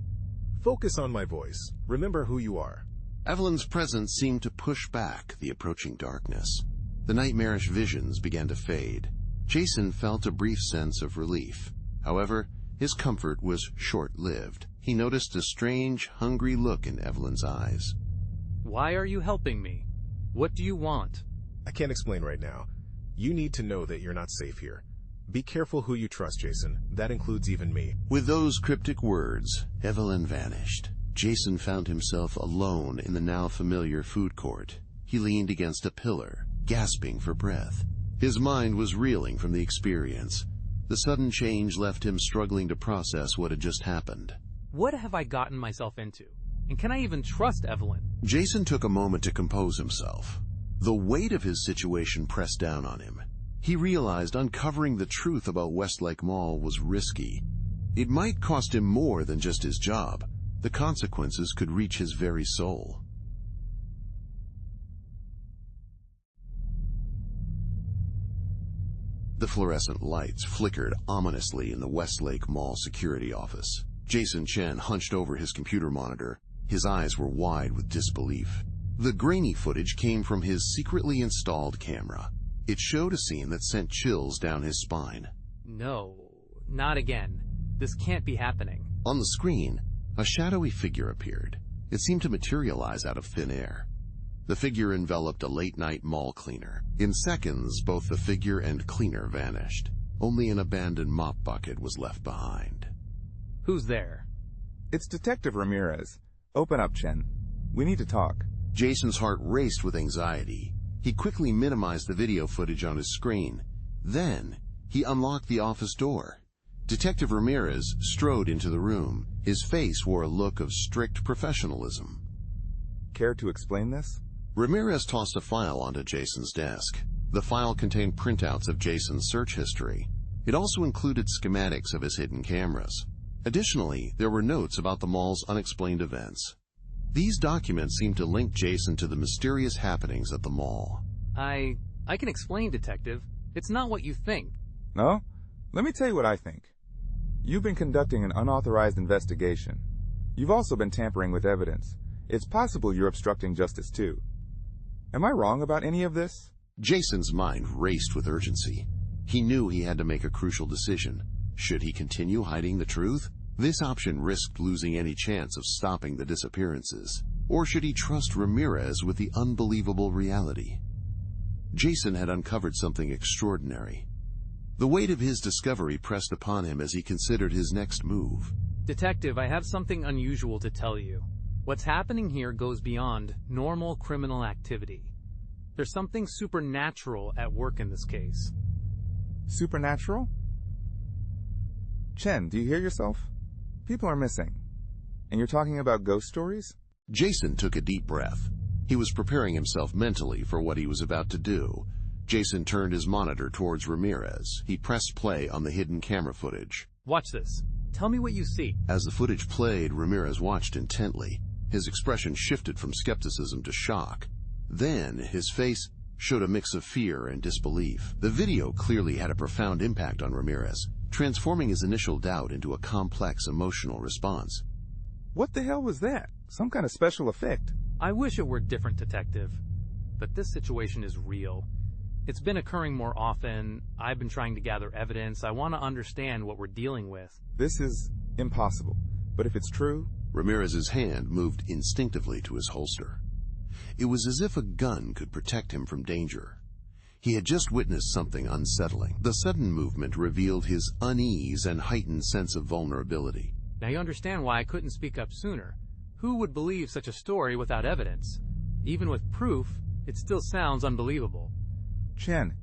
Focus on my voice. Remember who you are. Evelyn's presence seemed to push back the approaching darkness. The nightmarish visions began to fade. Jason felt a brief sense of relief. However, his comfort was short-lived. He noticed a strange, hungry look in Evelyn's eyes. Why are you helping me? What do you want? I can't explain right now. You need to know that you're not safe here. Be careful who you trust, Jason. That includes even me. With those cryptic words, Evelyn vanished. Jason found himself alone in the now familiar food court. He leaned against a pillar, gasping for breath. His mind was reeling from the experience. The sudden change left him struggling to process what had just happened. What have I gotten myself into? And can I even trust Evelyn? Jason took a moment to compose himself. The weight of his situation pressed down on him. He realized uncovering the truth about Westlake Mall was risky. It might cost him more than just his job. The consequences could reach his very soul. The fluorescent lights flickered ominously in the Westlake Mall security office. Jason Chen hunched over his computer monitor. His eyes were wide with disbelief. The grainy footage came from his secretly installed camera. It showed a scene that sent chills down his spine. No, not again. This can't be happening. On the screen, a shadowy figure appeared. It seemed to materialize out of thin air. The figure enveloped a late-night mall cleaner. In seconds, both the figure and cleaner vanished. Only an abandoned mop bucket was left behind. Who's there? It's Detective Ramirez. Open up, Chen. We need to talk. Jason's heart raced with anxiety. He quickly minimized the video footage on his screen. Then, he unlocked the office door. Detective Ramirez strode into the room. His face wore a look of strict professionalism. Care to explain this? Ramirez tossed a file onto Jason's desk. The file contained printouts of Jason's search history. It also included schematics of his hidden cameras. Additionally, there were notes about the mall's unexplained events. These documents seemed to link Jason to the mysterious happenings at the mall. I can explain, Detective. It's not what you think. No? Let me tell you what I think. You've been conducting an unauthorized investigation. You've also been tampering with evidence. It's possible you're obstructing justice too. Am I wrong about any of this? Jason's mind raced with urgency. He knew he had to make a crucial decision. Should he continue hiding the truth? This option risked losing any chance of stopping the disappearances. Or should he trust Ramirez with the unbelievable reality? Jason had uncovered something extraordinary. The weight of his discovery pressed upon him as he considered his next move. Detective, I have something unusual to tell you. What's happening here goes beyond normal criminal activity. There's something supernatural at work in this case. Supernatural? Chen, do you hear yourself? People are missing. And you're talking about ghost stories? Jason took a deep breath. He was preparing himself mentally for what he was about to do. Jason turned his monitor towards Ramirez. He pressed play on the hidden camera footage. Watch this. Tell me what you see. As the footage played, Ramirez watched intently. His expression shifted from skepticism to shock. Then, his face showed a mix of fear and disbelief. The video clearly had a profound impact on Ramirez, transforming his initial doubt into a complex emotional response. What the hell was that? Some kind of special effect? I wish it were different, Detective. But this situation is real. It's been occurring more often. I've been trying to gather evidence. I want to understand what we're dealing with. This is impossible. But if it's true... Ramirez's hand moved instinctively to his holster. It was as if a gun could protect him from danger. He had just witnessed something unsettling. The sudden movement revealed his unease and heightened sense of vulnerability. Now you understand why I couldn't speak up sooner. Who would believe such a story without evidence? Even with proof, it still sounds unbelievable. Chen,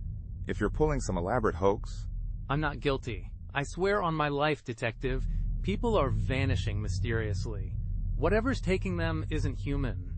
if you're pulling some elaborate hoax... I'm not guilty. I swear on my life, Detective. People are vanishing mysteriously. Whatever's taking them isn't human.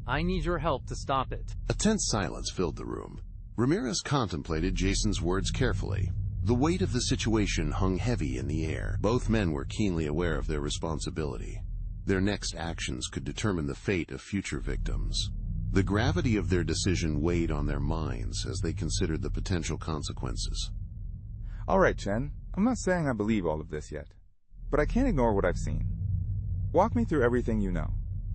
I need your help to stop it. A tense silence filled the room. Ramirez contemplated Jason's words carefully. The weight of the situation hung heavy in the air. Both men were keenly aware of their responsibility. Their next actions could determine the fate of future victims. The gravity of their decision weighed on their minds as they considered the potential consequences. All right, Chen. I'm not saying I believe all of this yet, but I can't ignore what I've seen. Walk me through everything you know.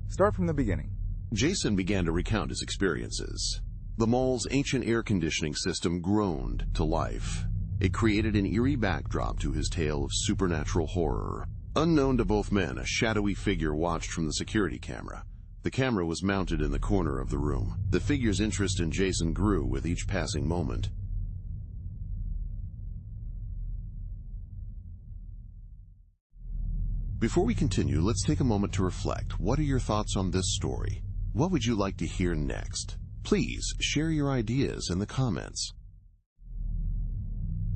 Start from the beginning. Jason began to recount his experiences. The mall's ancient air conditioning system groaned to life. It created an eerie backdrop to his tale of supernatural horror. Unknown to both men, a shadowy figure watched from the security camera. The camera was mounted in the corner of the room. The figure's interest in Jason grew with each passing moment. Before we continue, let's take a moment to reflect. What are your thoughts on this story? What would you like to hear next? Please share your ideas in the comments.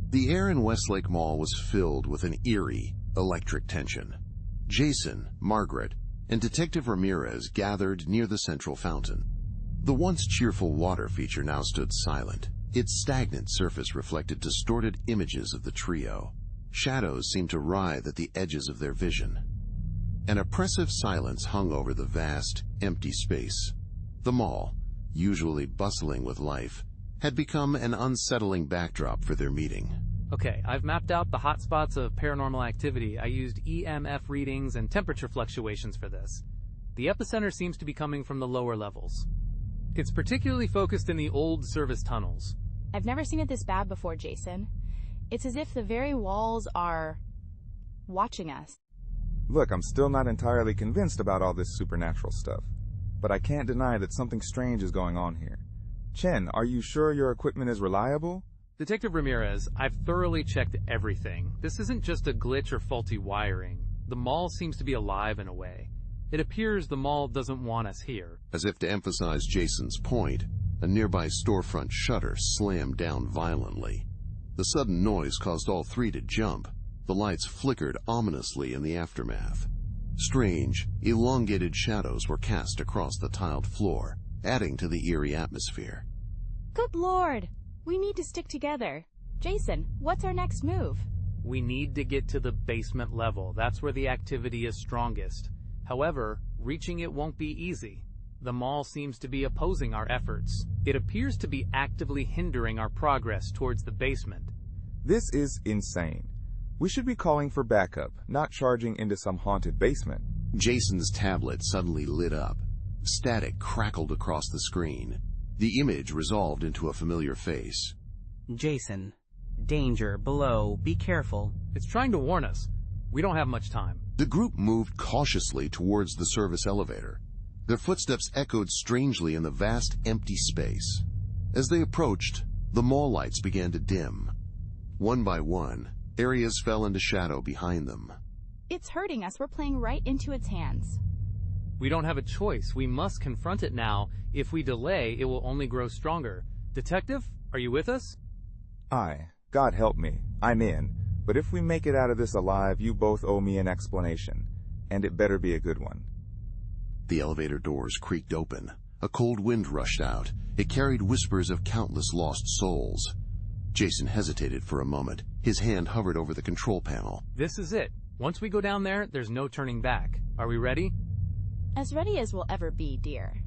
The air in Westlake Mall was filled with an eerie, electric tension. Jason, Margaret, and Detective Ramirez gathered near the central fountain. The once cheerful water feature now stood silent. Its stagnant surface reflected distorted images of the trio. Shadows seemed to writhe at the edges of their vision. An oppressive silence hung over the vast, empty space. The mall, usually bustling with life, had become an unsettling backdrop for their meeting. Okay, I've mapped out the hotspots of paranormal activity. I used EMF readings and temperature fluctuations for this. The epicenter seems to be coming from the lower levels. It's particularly focused in the old service tunnels. I've never seen it this bad before, Jason. It's as if the very walls are watching us. Look, I'm still not entirely convinced about all this supernatural stuff, but I can't deny that something strange is going on here. Chen, are you sure your equipment is reliable? Detective Ramirez, I've thoroughly checked everything. This isn't just a glitch or faulty wiring. The mall seems to be alive in a way. It appears the mall doesn't want us here. As if to emphasize Jason's point, a nearby storefront shutter slammed down violently. The sudden noise caused all three to jump. The lights flickered ominously in the aftermath. Strange, elongated shadows were cast across the tiled floor, adding to the eerie atmosphere. Good Lord! We need to stick together. Jason, what's our next move? We need to get to the basement level. That's where the activity is strongest. However, reaching it won't be easy. The mall seems to be opposing our efforts. It appears to be actively hindering our progress towards the basement. This is insane. We should be calling for backup, not charging into some haunted basement. Jason's tablet suddenly lit up. Static crackled across the screen. The image resolved into a familiar face. Jason, danger, below, be careful. It's trying to warn us. We don't have much time. The group moved cautiously towards the service elevator. Their footsteps echoed strangely in the vast empty space. As they approached, the mall lights began to dim. One by one, areas fell into shadow behind them. It's hurting us. We're playing right into its hands. We don't have a choice. We must confront it now. If we delay, it will only grow stronger. Detective, are you with us? God help me, I'm in. But if we make it out of this alive, you both owe me an explanation. And it better be a good one. The elevator doors creaked open. A cold wind rushed out. It carried whispers of countless lost souls. Jason hesitated for a moment. His hand hovered over the control panel. This is it. Once we go down there, there's no turning back. Are we ready? As ready as we'll ever be, dear.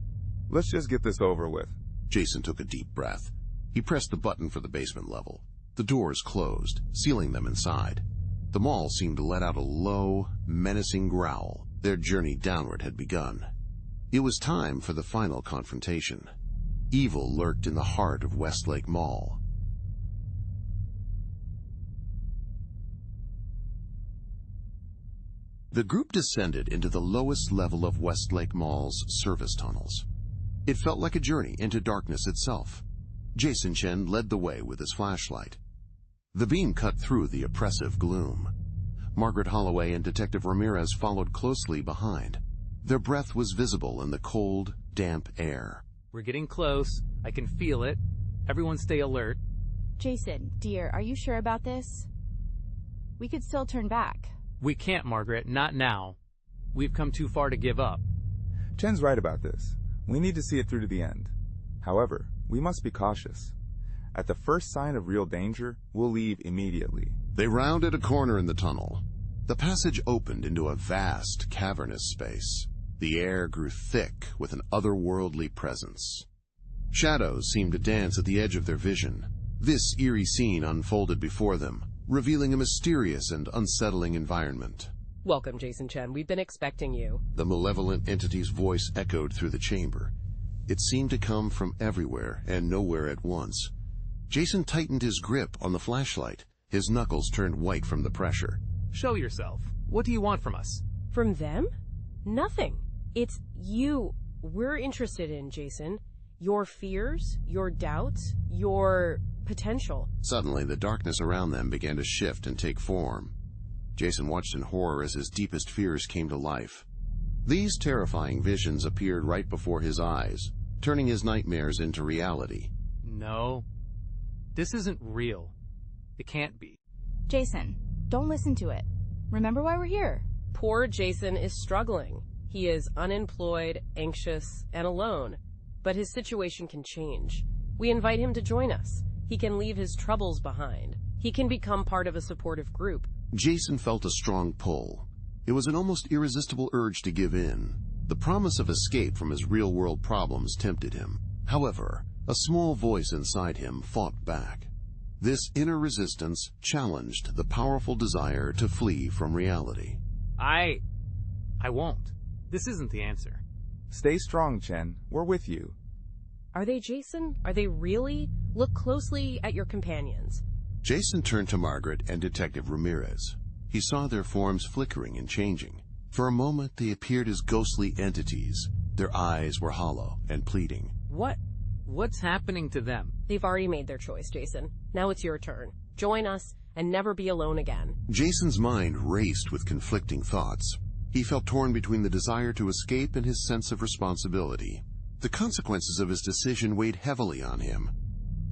Let's just get this over with. Jason took a deep breath. He pressed the button for the basement level. The doors closed, sealing them inside. The mall seemed to let out a low, menacing growl. Their journey downward had begun. It was time for the final confrontation. Evil lurked in the heart of Westlake Mall. The group descended into the lowest level of Westlake Mall's service tunnels. It felt like a journey into darkness itself. Jason Chen led the way with his flashlight. The beam cut through the oppressive gloom. Margaret Holloway and Detective Ramirez followed closely behind. Their breath was visible in the cold, damp air. We're getting close. I can feel it. Everyone stay alert. Jason, dear, are you sure about this? We could still turn back. We can't, Margaret. Not now. We've come too far to give up. Chen's right about this. We need to see it through to the end. However, we must be cautious. At the first sign of real danger, we'll leave immediately. They rounded a corner in the tunnel. The passage opened into a vast, cavernous space. The air grew thick with an otherworldly presence. Shadows seemed to dance at the edge of their vision. This eerie scene unfolded before them, revealing a mysterious and unsettling environment. Welcome, Jason Chen. We've been expecting you. The malevolent entity's voice echoed through the chamber. It seemed to come from everywhere and nowhere at once. Jason tightened his grip on the flashlight. His knuckles turned white from the pressure. Show yourself. What do you want from us? From them? Nothing. It's you we're interested in, Jason. Your fears, your doubts, your potential. Suddenly, the darkness around them began to shift and take form. Jason watched in horror as his deepest fears came to life. These terrifying visions appeared right before his eyes, turning his nightmares into reality. No. This isn't real. It can't be. Jason, don't listen to it. Remember why we're here. Poor Jason is struggling. He is unemployed, anxious, and alone. but his situation can change. We invite him to join us. He can leave his troubles behind. He can become part of a supportive group. Jason felt a strong pull. It was an almost irresistible urge to give in. The promise of escape from his real-world problems tempted him. However, a small voice inside him fought back. This inner resistance challenged the powerful desire to flee from reality. I won't. This isn't the answer. Stay strong, Chen. We're with you. Are they Jason? Are they really? Look closely at your companions. Jason turned to Margaret and Detective Ramirez. He saw their forms flickering and changing. For a moment, they appeared as ghostly entities. Their eyes were hollow and pleading. What's happening to them? They've already made their choice, Jason. Now it's your turn. Join us and never be alone again. Jason's mind raced with conflicting thoughts. He felt torn between the desire to escape and his sense of responsibility. The consequences of his decision weighed heavily on him.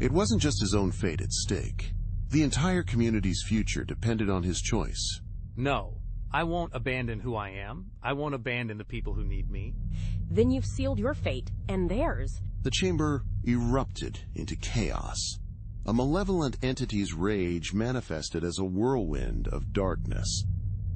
It wasn't just his own fate at stake. The entire community's future depended on his choice. No, I won't abandon who I am. I won't abandon the people who need me. Then you've sealed your fate and theirs. The chamber erupted into chaos. A malevolent entity's rage manifested as a whirlwind of darkness.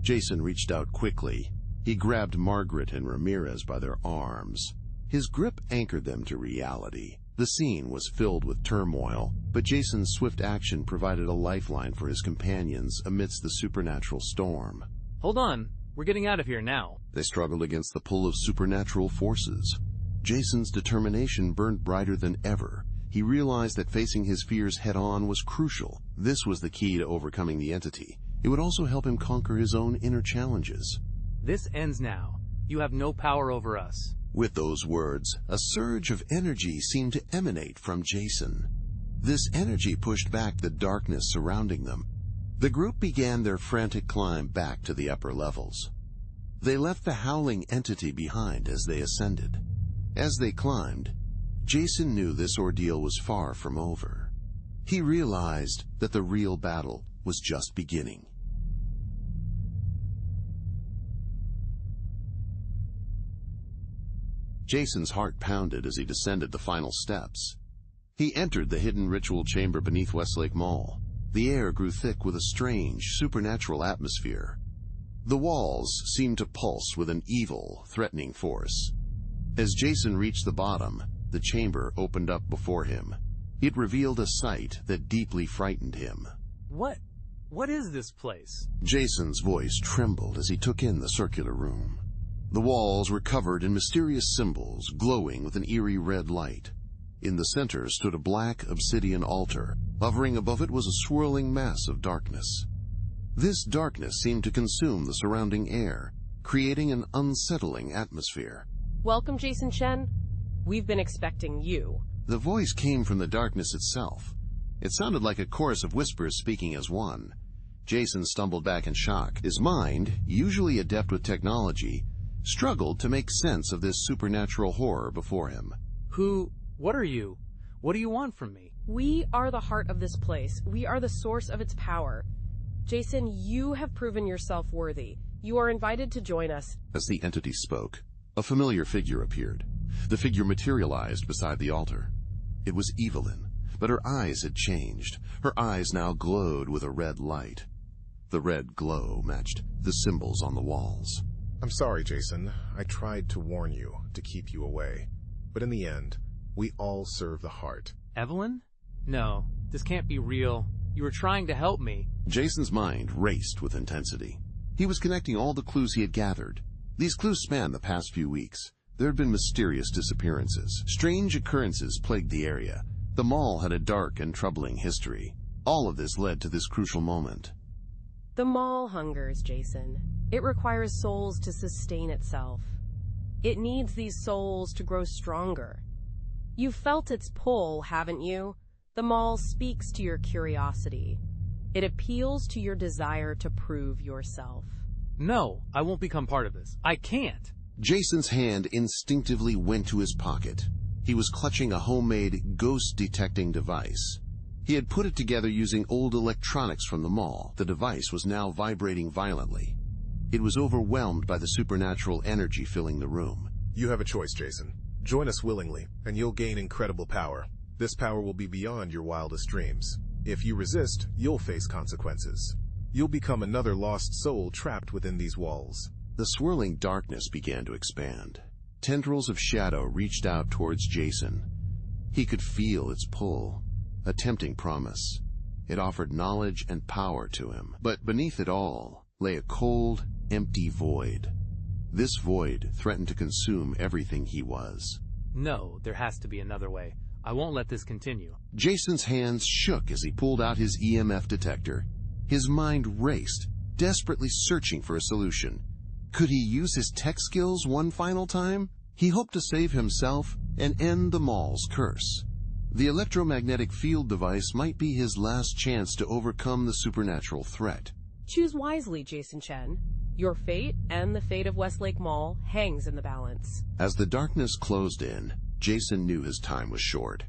Jason reached out quickly. He grabbed Margaret and Ramirez by their arms. His grip anchored them to reality. The scene was filled with turmoil, but Jason's swift action provided a lifeline for his companions amidst the supernatural storm. Hold on. We're getting out of here now. They struggled against the pull of supernatural forces. Jason's determination burned brighter than ever. He realized that facing his fears head-on was crucial. This was the key to overcoming the entity. It would also help him conquer his own inner challenges. This ends now. You have no power over us. With those words, a surge of energy seemed to emanate from Jason. This energy pushed back the darkness surrounding them. The group began their frantic climb back to the upper levels. They left the howling entity behind as they ascended. As they climbed, Jason knew this ordeal was far from over. He realized that the real battle was just beginning. Jason's heart pounded as he descended the final steps. He entered the hidden ritual chamber beneath Westlake Mall. The air grew thick with a strange, supernatural atmosphere. The walls seemed to pulse with an evil, threatening force. As Jason reached the bottom, the chamber opened up before him. It revealed a sight that deeply frightened him. What is this place? Jason's voice trembled as he took in the circular room. The walls were covered in mysterious symbols, glowing with an eerie red light. In the center stood a black obsidian altar. Hovering above it was a swirling mass of darkness. This darkness seemed to consume the surrounding air, creating an unsettling atmosphere. Welcome, Jason Chen. We've been expecting you. The voice came from the darkness itself. It sounded like a chorus of whispers speaking as one. Jason stumbled back in shock. His mind, usually adept with technology, struggled to make sense of this supernatural horror before him. What are you? What do you want from me? We are the heart of this place. We are the source of its power. Jason, you have proven yourself worthy. You are invited to join us. As the entity spoke, a familiar figure appeared. The figure materialized beside the altar. It was Evelyn, but her eyes had changed. Her eyes now glowed with a red light. The red glow matched the symbols on the walls. I'm sorry, Jason. I tried to warn you, to keep you away. But in the end, we all serve the heart. Evelyn? No, this can't be real. You were trying to help me. Jason's mind raced with intensity. He was connecting all the clues he had gathered. These clues spanned the past few weeks. There had been mysterious disappearances. Strange occurrences plagued the area. The mall had a dark and troubling history. All of this led to this crucial moment. The mall hungers, Jason. It requires souls to sustain itself. It needs these souls to grow stronger. You've felt its pull, haven't you? The mall speaks to your curiosity. It appeals to your desire to prove yourself. No, I won't become part of this. I can't. Jason's hand instinctively went to his pocket. He was clutching a homemade ghost-detecting device. He had put it together using old electronics from the mall. The device was now vibrating violently. It was overwhelmed by the supernatural energy filling the room. You have a choice, Jason. Join us willingly, and you'll gain incredible power. This power will be beyond your wildest dreams. If you resist, you'll face consequences. You'll become another lost soul trapped within these walls. The swirling darkness began to expand. Tendrils of shadow reached out towards Jason. He could feel its pull, a tempting promise. It offered knowledge and power to him, but beneath it all lay a cold, empty void. This void threatened to consume everything he was. No, there has to be another way. I won't let this continue. Jason's hands shook as he pulled out his EMF detector. His mind raced, desperately searching for a solution. Could he use his tech skills one final time? He hoped to save himself and end the mall's curse. The electromagnetic field device might be his last chance to overcome the supernatural threat. Choose wisely, Jason Chen. Your fate and the fate of Westlake Mall hangs in the balance. As the darkness closed in, Jason knew his time was short.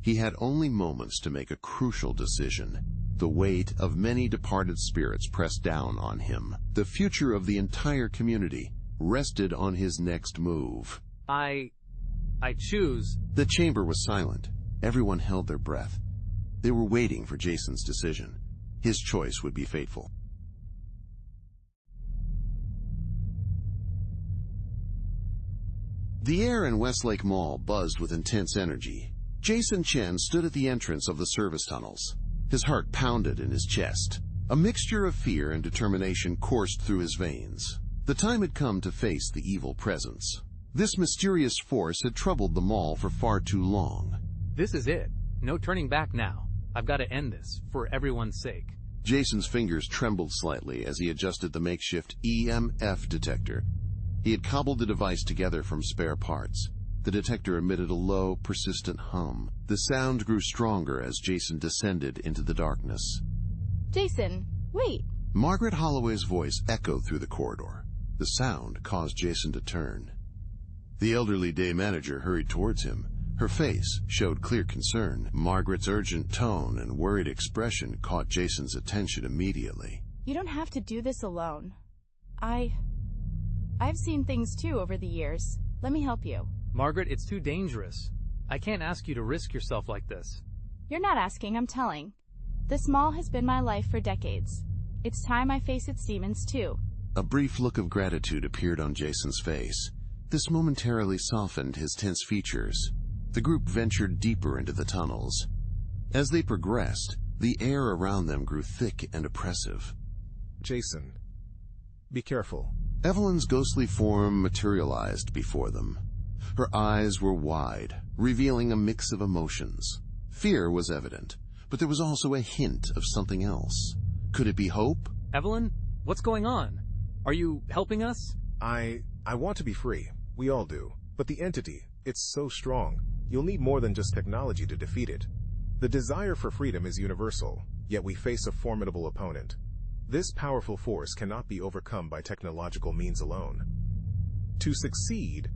He had only moments to make a crucial decision. The weight of many departed spirits pressed down on him. The future of the entire community rested on his next move. I choose. The chamber was silent. Everyone held their breath. They were waiting for Jason's decision. His choice would be fateful. The air in Westlake Mall buzzed with intense energy. Jason Chen stood at the entrance of the service tunnels. His heart pounded in his chest. A mixture of fear and determination coursed through his veins. The time had come to face the evil presence. This mysterious force had troubled the mall for far too long. This is it. No turning back now. I've got to end this, for everyone's sake. Jason's fingers trembled slightly as he adjusted the makeshift EMF detector. He had cobbled the device together from spare parts. The detector emitted a low, persistent hum. The sound grew stronger as Jason descended into the darkness. Jason, wait! Margaret Holloway's voice echoed through the corridor. The sound caused Jason to turn. The elderly day manager hurried towards him. Her face showed clear concern. Margaret's urgent tone and worried expression caught Jason's attention immediately. You don't have to do this alone. I've seen things too over the years. Let me help you. Margaret, it's too dangerous. I can't ask you to risk yourself like this. You're not asking, I'm telling. This mall has been my life for decades. It's time I face its demons too. A brief look of gratitude appeared on Jason's face. This momentarily softened his tense features. The group ventured deeper into the tunnels. As they progressed, the air around them grew thick and oppressive. Jason, be careful. Evelyn's ghostly form materialized before them. Her eyes were wide, revealing a mix of emotions. Fear was evident, but there was also a hint of something else. Could it be hope? Evelyn, what's going on? Are you helping us? I want to be free. We all do. But the entity, it's so strong. You'll need more than just technology to defeat it. The desire for freedom is universal, yet we face a formidable opponent. This powerful force cannot be overcome by technological means alone. To succeed,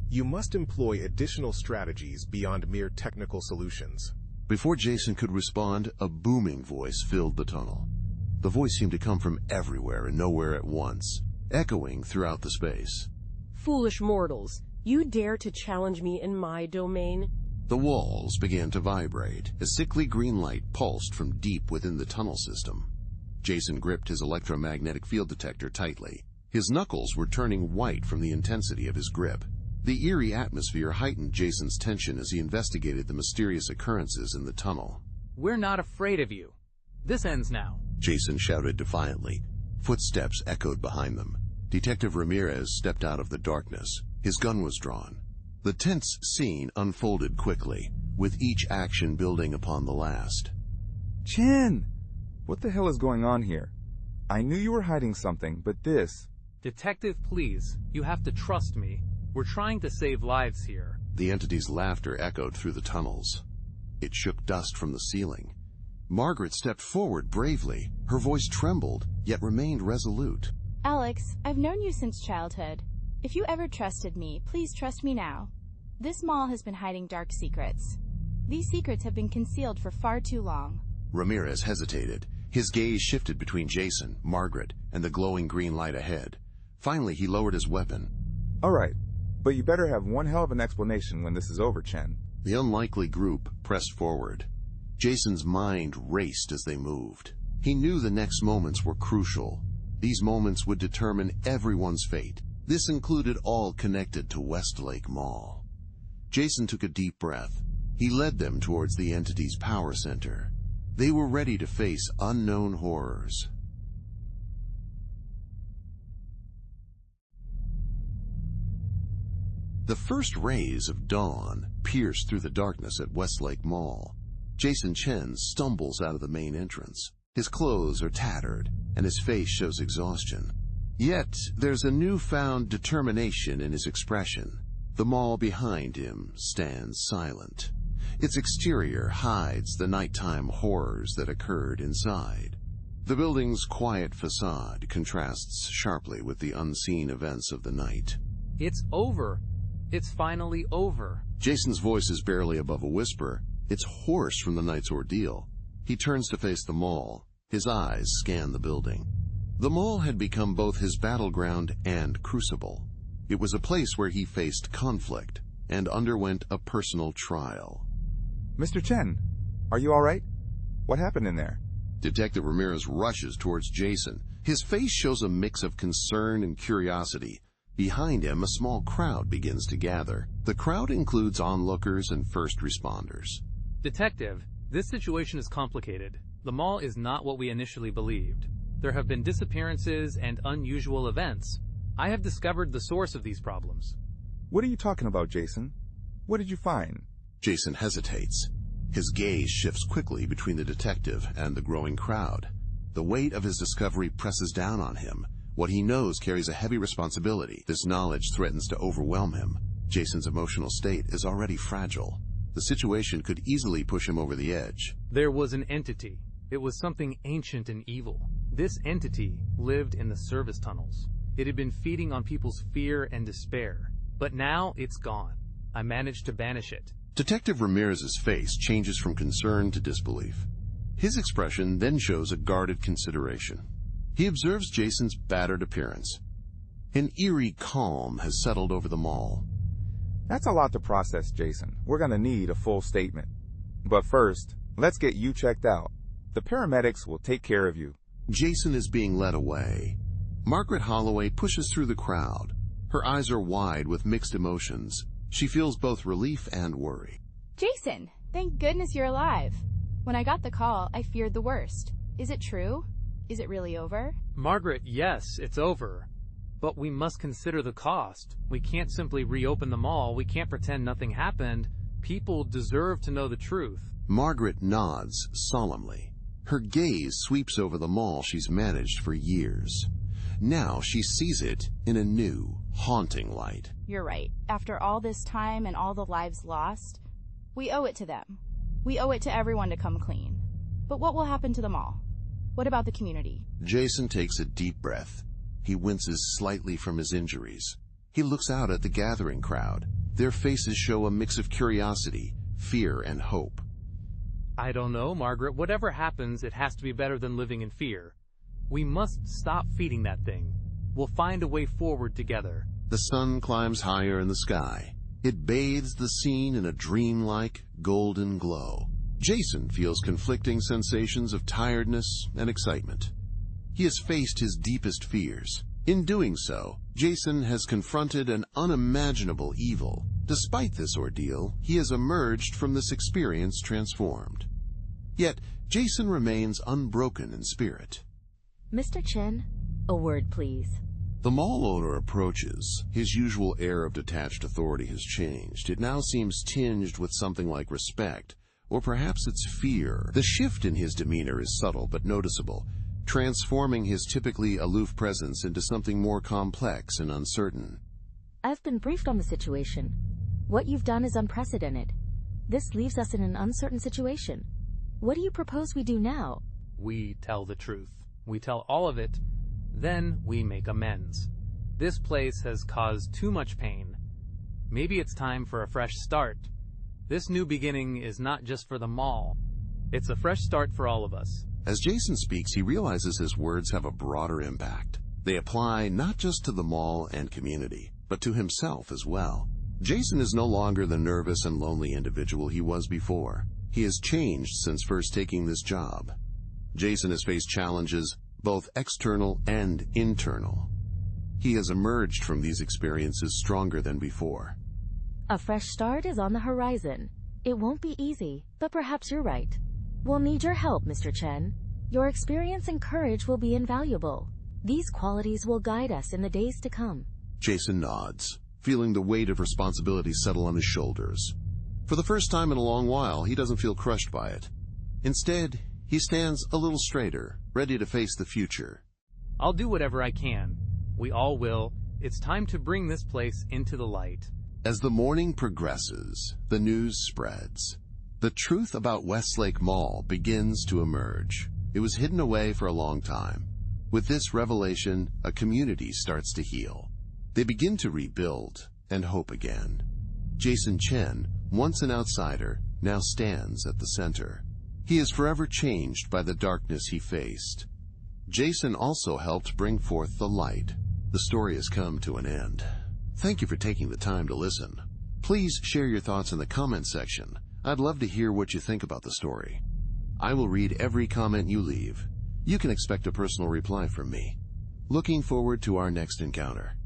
you must employ additional strategies beyond mere technical solutions. Before Jason could respond, a booming voice filled the tunnel. The voice seemed to come from everywhere and nowhere at once, echoing throughout the space. Foolish mortals, you dare to challenge me in my domain? The walls began to vibrate. A sickly green light pulsed from deep within the tunnel system. Jason gripped his electromagnetic field detector tightly. His knuckles were turning white from the intensity of his grip. The eerie atmosphere heightened Jason's tension as he investigated the mysterious occurrences in the tunnel. We're not afraid of you. This ends now. Jason shouted defiantly. Footsteps echoed behind them. Detective Ramirez stepped out of the darkness. His gun was drawn. The tense scene unfolded quickly, with each action building upon the last. Chen! What the hell is going on here? I knew you were hiding something, but this... Detective, please. You have to trust me. We're trying to save lives here. The entity's laughter echoed through the tunnels. It shook dust from the ceiling. Margaret stepped forward bravely. Her voice trembled, yet remained resolute. Alex, I've known you since childhood. If you ever trusted me, please trust me now. This mall has been hiding dark secrets. These secrets have been concealed for far too long. Ramirez hesitated. His gaze shifted between Jason, Margaret, and the glowing green light ahead. Finally, he lowered his weapon. All right, But you better have one hell of an explanation when this is over, Chen. The unlikely group pressed forward. Jason's mind raced as they moved. He knew the next moments were crucial. These moments would determine everyone's fate. This included all connected to Westlake Mall. Jason took a deep breath. He led them towards the entity's power center. They were ready to face unknown horrors. The first rays of dawn pierced through the darkness at Westlake Mall. Jason Chen stumbles out of the main entrance. His clothes are tattered, and his face shows exhaustion. Yet, there's a newfound determination in his expression. The mall behind him stands silent. Its exterior hides the nighttime horrors that occurred inside. The building's quiet facade contrasts sharply with the unseen events of the night. It's over. It's finally over. Jason's voice is barely above a whisper. It's hoarse from the night's ordeal. He turns to face the mall. His eyes scan the building. The mall had become both his battleground and crucible. It was a place where he faced conflict and underwent a personal trial. Mr. Chen, are you all right? What happened in there? Detective Ramirez rushes towards Jason. His face shows a mix of concern and curiosity. Behind him, a small crowd begins to gather. The crowd includes onlookers and first responders. Detective, this situation is complicated. The mall is not what we initially believed. There have been disappearances and unusual events. I have discovered the source of these problems. What are you talking about, Jason? What did you find? Jason hesitates. His gaze shifts quickly between the detective and the growing crowd. The weight of his discovery presses down on him. What he knows carries a heavy responsibility. This knowledge threatens to overwhelm him. Jason's emotional state is already fragile. The situation could easily push him over the edge. There was an entity. It was something ancient and evil. This entity lived in the service tunnels. It had been feeding on people's fear and despair. But now it's gone. I managed to banish it. Detective Ramirez's face changes from concern to disbelief. His expression then shows a guarded consideration. He observes Jason's battered appearance. An eerie calm has settled over the mall. That's a lot to process, Jason. We're gonna need a full statement. But first, let's get you checked out. The paramedics will take care of you. Jason is being led away. Margaret Holloway pushes through the crowd. Her eyes are wide with mixed emotions. She feels both relief and worry. Jason, thank goodness you're alive. When I got the call, I feared the worst. Is it true? Is it really over? Margaret, yes, it's over. But we must consider the cost. We can't simply reopen the mall. We can't pretend nothing happened. People deserve to know the truth. Margaret nods solemnly. Her gaze sweeps over the mall she's managed for years. Now she sees it in a new, haunting light. You're right. After all this time and all the lives lost, we owe it to them. We owe it to everyone to come clean. But what will happen to the mall? What about the community? Jason takes a deep breath. He winces slightly from his injuries. He looks out at the gathering crowd. Their faces show a mix of curiosity, fear, and hope. I don't know, Margaret. Whatever happens, it has to be better than living in fear. We must stop feeding that thing. We'll find a way forward together. The sun climbs higher in the sky. It bathes the scene in a dreamlike, golden glow. Jason feels conflicting sensations of tiredness and excitement. He has faced his deepest fears. In doing so, Jason has confronted an unimaginable evil. Despite this ordeal, he has emerged from this experience transformed. Yet, Jason remains unbroken in spirit. Mr. Chen, a word, please. The mall owner approaches. His usual air of detached authority has changed. It now seems tinged with something like respect, or perhaps it's fear. The shift in his demeanor is subtle but noticeable, transforming his typically aloof presence into something more complex and uncertain. I've been briefed on the situation. What you've done is unprecedented. This leaves us in an uncertain situation. What do you propose we do now? We tell the truth. We tell all of it. Then we make amends. This place has caused too much pain. Maybe it's time for a fresh start. This new beginning is not just for the mall. It's a fresh start for all of us. As Jason speaks, he realizes his words have a broader impact. They apply not just to the mall and community, but to himself as well. Jason is no longer the nervous and lonely individual he was before. He has changed since first taking this job. Jason has faced challenges, both external and internal. He has emerged from these experiences stronger than before. A fresh start is on the horizon. It won't be easy, but perhaps you're right. We'll need your help, Mr. Chen. Your experience and courage will be invaluable. These qualities will guide us in the days to come. Jason nods, feeling the weight of responsibility settle on his shoulders. For the first time in a long while, he doesn't feel crushed by it. Instead, he stands a little straighter, ready to face the future. I'll do whatever I can. We all will. It's time to bring this place into the light. As the morning progresses, the news spreads. The truth about Westlake Mall begins to emerge. It was hidden away for a long time. With this revelation, a community starts to heal. They begin to rebuild and hope again. Jason Chen, once an outsider, now stands at the center. He is forever changed by the darkness he faced. Jason also helped bring forth the light. The story has come to an end. Thank you for taking the time to listen. Please share your thoughts in the comment section. I'd love to hear what you think about the story. I will read every comment you leave. You can expect a personal reply from me. Looking forward to our next encounter.